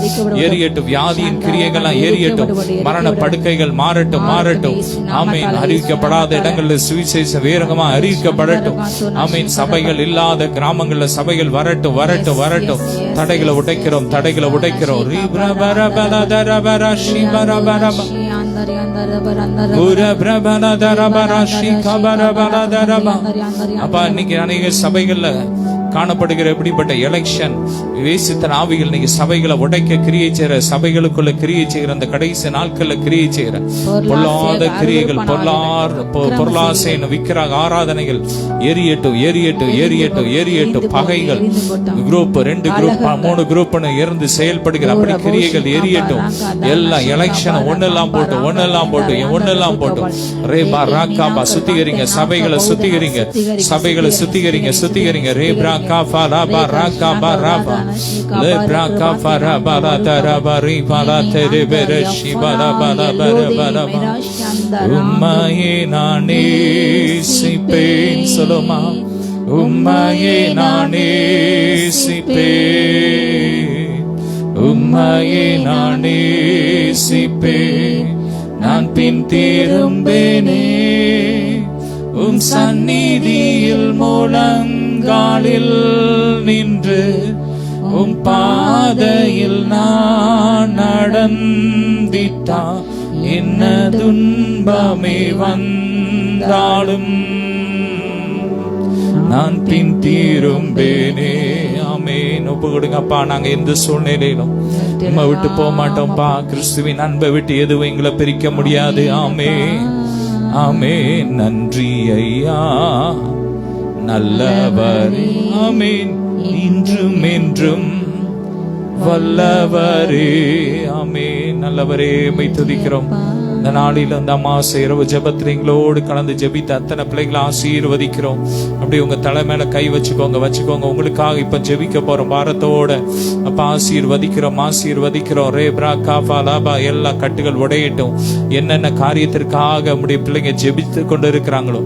எரியட்டும். வியாதியின் கிரியைகள்லாம் எரியட்டும். மரண படுக்கைகள் மாறட்டும், மாறட்டும். ஆமீன். அறிவிக்கப்படாத இடங்களில் சுவிசேஷ வேகமா அறிவிக்கப்படட்டும். ஆமீன். சபைகள் இல்லாத கிராமங்கள்ல சபைகள் வரட்டும், வரட்டும், வரட்டும். தடைகளை உடைக்கிறோம், தடைகளை உடைக்கிறோம். அப்பா, இன்னைக்கு அநேக சபைகள்ல காணப்படுகிற எப்படிப்பட்ட எலெக்ஷன் வேசித்தன ஆவிகள் இன்னைக்கு சபைகளை உடைக்க கிரியை செய்யற, சபைகளுக்குள்ள கிரியை செய்கிற, அந்த கடைசி நாட்கள்ல கிரியை செய்யற பொல்லாத கிரியைகள், பொருளாசை விக்கிரக ஆராதனைகள் எரியட்டும், எரியட்டும், எரியட்டும், எரியட்டும். பகைகள் குரூப் 2 குரூப் 3 குரூப் இருந்து செயல்படுகிற அப்படி கிரியைகள் எரியட்டும். எல்லாம் எலெக்ஷன் ஒன்னெல்லாம் போட்டு, ஒன்னெல்லாம் போட்டு, ஒன்னெல்லாம் போட்டு. ரேபா ராக்காபா சுத்திகரிங்க, சபைகளை சுத்திகரிங்க, சபைகளை சுத்திகரிங்க, சுத்திகரிங்க. ரேப்ரா காஃபாராபா ராக்காபா ராபா லேப்ரா காஃபாராபா தரபா ரீபாலா தெரபெர ஷிபாராபா பரபரபா. உம்மையே நான் நேசிப்பேன் சொல்லுமா, உம்மையே நான் நேசிப்பேன், உம்மையே நான் நேசிப்பேன். நான் பின் திரும்பேனே உம் சந்நிதியில் முழங்காலில் நின்று உம் பாதையில் நான் நடந்திட்டா என்ன துன்பமே வந்தாலும் நான் பின் திரும்பேனே. ஆமென். ஒப்பு கொடுங்கப்பா. நாங்க எந்த சூழ்நிலையிலும் நம்ம விட்டு போக மாட்டோம்ப்பா. கிறிஸ்துவின் அன்பை விட்டு எதுவும் எங்களை பிரிக்க முடியாது. ஆமென், ஆமென். நன்றி ஐயா நல்லவரே. ஆமென். இன்றும் என்றும் வல்லவரே. ஆமென். நல்லவரே உம்மை துதிக்கிறோம். இந்த நாளில் அந்த அமாவாசை இரவு ஜெபத்தில் எங்களோடு கலந்து ஜெபித்த அத்தனை பிள்ளைகளை ஆசீர்வதிக்கிறோம். அப்படி உங்க தலை மேல கை வச்சுக்கோங்க, வச்சுக்கோங்க. உங்களுக்காக இப்ப ஜெபிக்க போறோம் பாரத்தோட. அப்ப ஆசீர்வதிக்கிறோம், ஆசீர்வதிக்கிறோம். ரேப்ரா காஃபா லாபா எல்லா கட்டுகள் உடையட்டும். என்னென்ன காரியத்திற்காக உங்களுடைய பிள்ளைங்க ஜெபித்து கொண்டு இருக்கிறாங்களோ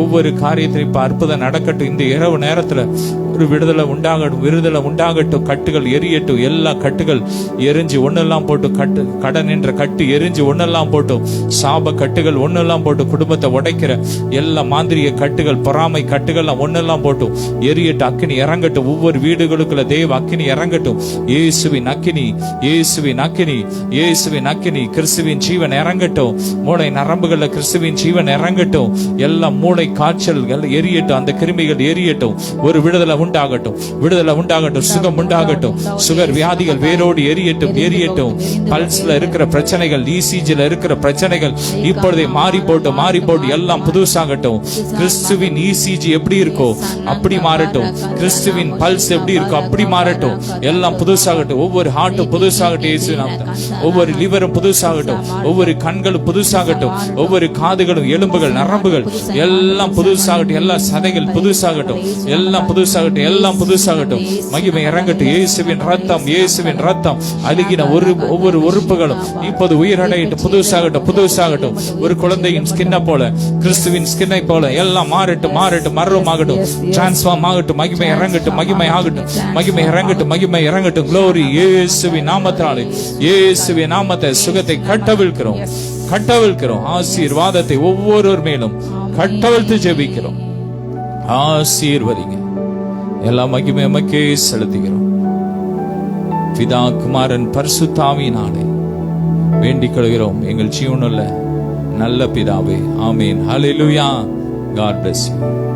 ஒவ்வொரு காரியத்திலும் இப்ப அற்புதம் நடக்கட்டும். இந்த இரவு நேரத்துல ஒரு விடுதலை உண்டாகட்டும், விடுதலை உண்டாகட்டும். கட்டுகள் எரியட்டும், எல்லா கட்டுகள் எரிஞ்சு ஒன்னெல்லாம் போட்டு, கட்டு கடன் என்ற கட்டு எரிஞ்சு ஒன்னெல்லாம் போட்டு, சாப கட்டுகள் ஒன்னெல்லாம் போட்டு, குடும்பத்தை உடைக்கிற எல்லா மாந்திரிய கட்டுகள், பொறாமை கட்டுகள் ஒன்னெல்லாம் போட்டு எரியட்டும். அக்கினி இறங்கட்டும், ஒவ்வொரு வீடுகளுக்குள்ள தேவ அக்கினி இறங்கட்டும். இயேசுவின் அக்கினி, இயேசுவின் அக்கினி, இயேசுவின் அக்கினி. கிறிஸ்துவின் ஜீவன் இறங்கட்டும். மூளை நரம்புகள்ல கிறிஸ்துவின் ஜீவன் இறங்கட்டும். எல்லா மூளை காய்ச்சல்கள் எரியட்டும், அந்த கிருமிகள் எரியட்டும். ஒரு விடுதலை உண்டாகட்டும், விடுதலை உண்டாகட்டும், சுகம் உண்டாகட்டும். சுகர் வியாதிகள் வேரோடு எரியட்டும், எரியட்டும். பல்ஸ்ல இருக்கிற பிரச்சனைகள், இசிஜில இருக்கிற பிரச்சனைகள் இப்பொழுதே மாறி போட்டு, மாறி போட்டு எல்லாம் புதுசாகட்டும். கிறிஸ்துவின் இசிஜி எப்படி இருக்கோ அப்படி மாறட்டும். கிறிஸ்துவின் பல்ஸ் எப்படி இருக்கோ அப்படி மாறட்டும். எல்லாம் புதுசாகட்டும். ஒவ்வொரு ஹார்ட்டும் புதுசாகட்டும் இயேசுவின். ஒவ்வொரு லிவரும் புதுசாகட்டும். ஒவ்வொரு கண்களும் புதுசாகட்டும். ஒவ்வொரு காதுகளும், எலும்புகள், நரம்புகள் எல்லாம் புதுசாகட்டும். எல்லா சதைகள் புதுசாகட்டும். எல்லாம் புதுசாகட்டும், எல்லாம் புதுசாகட்டும். மகிமை இறங்கட்டும். இயேசுவின் ரத்தம், இயேசுவின் ரத்தம் அழுகின ஒவ்வொரு உறுப்புகளும் இப்போது உயிரடையட்டும், புதுசாகட்டும், புதுசாகட்டும். ஒரு குழந்தையின் ஸ்கின்னை போல, கிறிஸ்துவின் ஸ்கின்னை போல எல்லாம் மாறட்டும், மாறட்டும், மர்வமாகட்டும், டிரான்ஸ்ஃபார்ம் ஆகட்டும். மகிமை இறங்கட்டும், மகிமை ஆகட்டும், மகிமை இறங்கட்டும், மகிமை இறங்கட்டும். க்ளோரி இயேசுவின் நாமத்தாலே, இயேசுவின் நாமத்தை சுகத்தை கட்டவிழ்க்கிறோம், கட்டவிழ்க்கிறோம். ஆசீர்வாதத்தை ஒவ்வொருவர் மேலும் கட்டவிழ்த்து ஜெபிக்கிறோம். ஆசீர்வதிங்க. எல்லா மகிமை எமக்கே செலுத்துகிறோம். பிதா குமாரன் பரிசுத்த ஆவியினாலே வேண்டிக் கொள்கிறோம் எங்கள் ஜீவனுள்ள நல்ல பிதாவே. ஆமீன். ஹல்லேலூயா. God bless you.